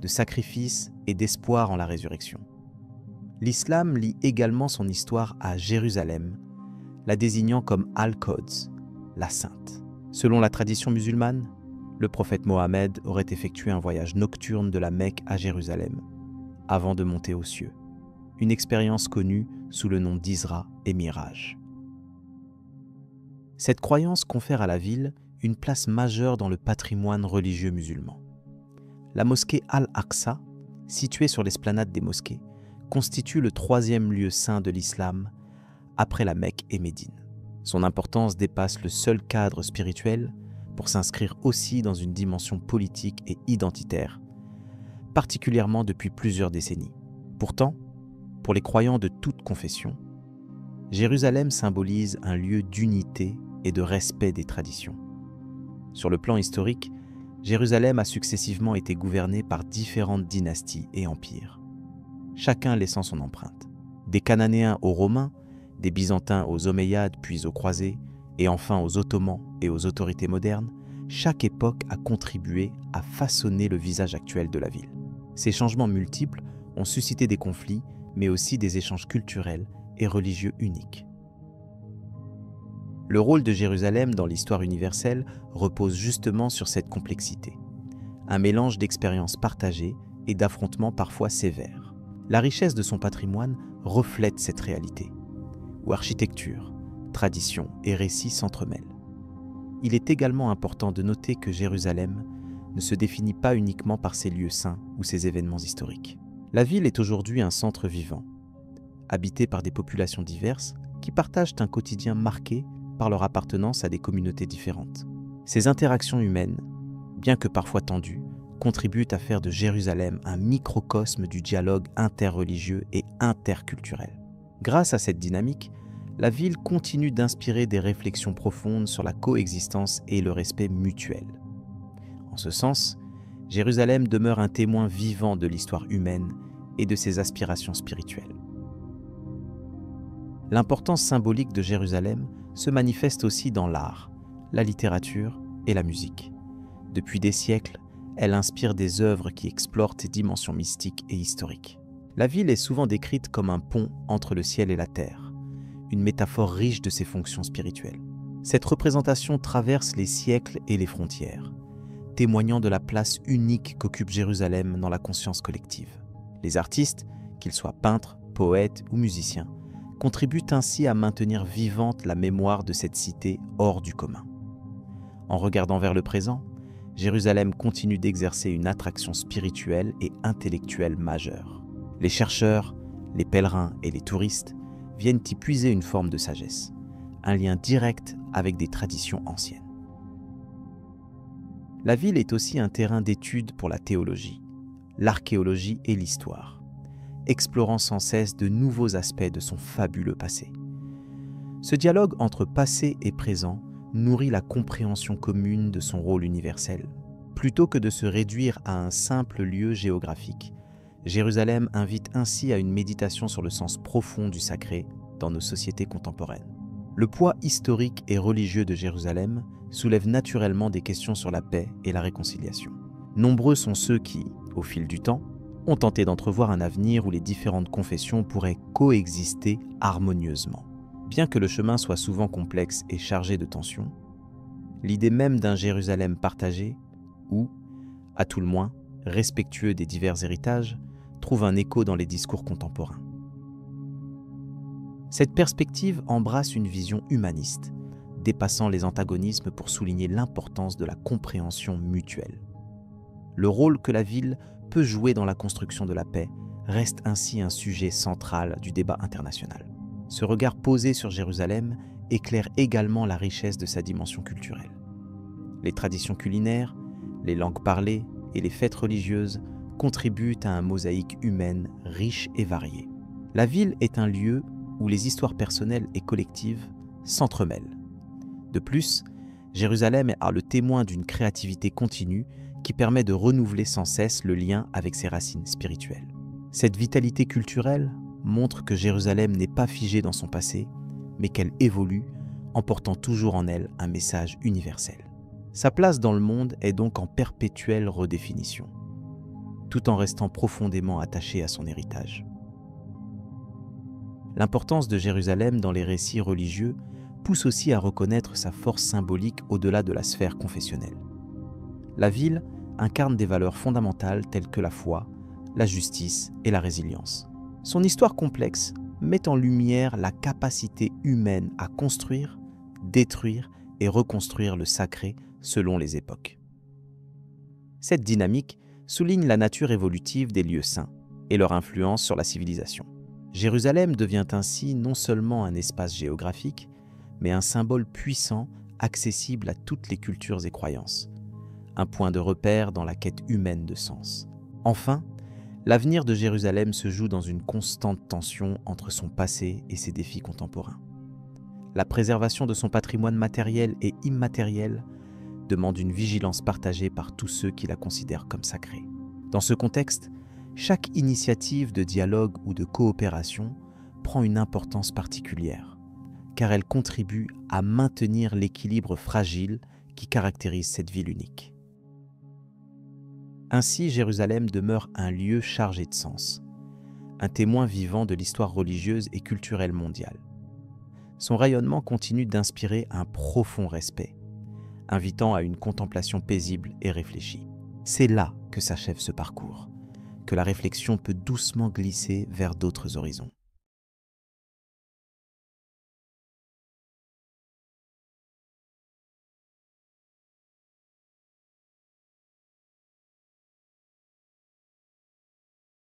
A: de sacrifice et d'espoir en la résurrection. L'islam lie également son histoire à Jérusalem, la désignant comme Al-Quds, la sainte. Selon la tradition musulmane, le prophète Mohammed aurait effectué un voyage nocturne de la Mecque à Jérusalem, avant de monter aux cieux, une expérience connue sous le nom d'Isra et Miraj. Cette croyance confère à la ville une place majeure dans le patrimoine religieux musulman. La mosquée Al-Aqsa, située sur l'esplanade des mosquées, constitue le troisième lieu saint de l'islam après la Mecque et Médine. Son importance dépasse le seul cadre spirituel pour s'inscrire aussi dans une dimension politique et identitaire, particulièrement depuis plusieurs décennies. Pourtant, pour les croyants de toute confession, Jérusalem symbolise un lieu d'unité et de respect des traditions. Sur le plan historique, Jérusalem a successivement été gouvernée par différentes dynasties et empires, chacun laissant son empreinte. Des Cananéens aux Romains, des Byzantins aux Omeyyades puis aux Croisés, et enfin aux Ottomans et aux autorités modernes, chaque époque a contribué à façonner le visage actuel de la ville. Ces changements multiples ont suscité des conflits, mais aussi des échanges culturels et religieux uniques. Le rôle de Jérusalem dans l'histoire universelle repose justement sur cette complexité, un mélange d'expériences partagées et d'affrontements parfois sévères. La richesse de son patrimoine reflète cette réalité, où architecture, tradition et récits s'entremêlent. Il est également important de noter que Jérusalem ne se définit pas uniquement par ses lieux saints ou ses événements historiques. La ville est aujourd'hui un centre vivant, habité par des populations diverses qui partagent un quotidien marqué par leur appartenance à des communautés différentes. Ces interactions humaines, bien que parfois tendues, contribuent à faire de Jérusalem un microcosme du dialogue interreligieux et interculturel. Grâce à cette dynamique, la ville continue d'inspirer des réflexions profondes sur la coexistence et le respect mutuel. En ce sens, Jérusalem demeure un témoin vivant de l'histoire humaine et de ses aspirations spirituelles. L'importance symbolique de Jérusalem se manifeste aussi dans l'art, la littérature et la musique. Depuis des siècles, elle inspire des œuvres qui explorent ses dimensions mystiques et historiques. La ville est souvent décrite comme un pont entre le ciel et la terre, une métaphore riche de ses fonctions spirituelles. Cette représentation traverse les siècles et les frontières, témoignant de la place unique qu'occupe Jérusalem dans la conscience collective. Les artistes, qu'ils soient peintres, poètes ou musiciens, contribuent ainsi à maintenir vivante la mémoire de cette cité hors du commun. En regardant vers le présent, Jérusalem continue d'exercer une attraction spirituelle et intellectuelle majeure. Les chercheurs, les pèlerins et les touristes viennent y puiser une forme de sagesse, un lien direct avec des traditions anciennes. La ville est aussi un terrain d'étude pour la théologie, l'archéologie et l'histoire, explorant sans cesse de nouveaux aspects de son fabuleux passé. Ce dialogue entre passé et présent nourrit la compréhension commune de son rôle universel. Plutôt que de se réduire à un simple lieu géographique, Jérusalem invite ainsi à une méditation sur le sens profond du sacré dans nos sociétés contemporaines. Le poids historique et religieux de Jérusalem soulève naturellement des questions sur la paix et la réconciliation. Nombreux sont ceux qui, au fil du temps, ont tenté d'entrevoir un avenir où les différentes confessions pourraient coexister harmonieusement. Bien que le chemin soit souvent complexe et chargé de tensions, l'idée même d'un Jérusalem partagé, ou, à tout le moins, respectueux des divers héritages, trouve un écho dans les discours contemporains. Cette perspective embrasse une vision humaniste, dépassant les antagonismes pour souligner l'importance de la compréhension mutuelle. Le rôle que la ville peut jouer dans la construction de la paix reste ainsi un sujet central du débat international. Ce regard posé sur Jérusalem éclaire également la richesse de sa dimension culturelle. Les traditions culinaires, les langues parlées et les fêtes religieuses contribuent à un mosaïque humaine riche et varié. La ville est un lieu où les histoires personnelles et collectives s'entremêlent. De plus, Jérusalem est le témoin d'une créativité continue qui permet de renouveler sans cesse le lien avec ses racines spirituelles. Cette vitalité culturelle montre que Jérusalem n'est pas figée dans son passé, mais qu'elle évolue en portant toujours en elle un message universel. Sa place dans le monde est donc en perpétuelle redéfinition, tout en restant profondément attachée à son héritage. L'importance de Jérusalem dans les récits religieux pousse aussi à reconnaître sa force symbolique au-delà de la sphère confessionnelle. La ville incarne des valeurs fondamentales telles que la foi, la justice et la résilience. Son histoire complexe met en lumière la capacité humaine à construire, détruire et reconstruire le sacré selon les époques. Cette dynamique souligne la nature évolutive des lieux saints et leur influence sur la civilisation. Jérusalem devient ainsi non seulement un espace géographique, mais un symbole puissant, accessible à toutes les cultures et croyances, un point de repère dans la quête humaine de sens. Enfin, l'avenir de Jérusalem se joue dans une constante tension entre son passé et ses défis contemporains. La préservation de son patrimoine matériel et immatériel demande une vigilance partagée par tous ceux qui la considèrent comme sacrée. Dans ce contexte, chaque initiative de dialogue ou de coopération prend une importance particulière, car elle contribue à maintenir l'équilibre fragile qui caractérise cette ville unique. Ainsi, Jérusalem demeure un lieu chargé de sens, un témoin vivant de l'histoire religieuse et culturelle mondiale. Son rayonnement continue d'inspirer un profond respect, invitant à une contemplation paisible et réfléchie. C'est là que s'achève ce parcours, que la réflexion peut doucement glisser vers d'autres horizons.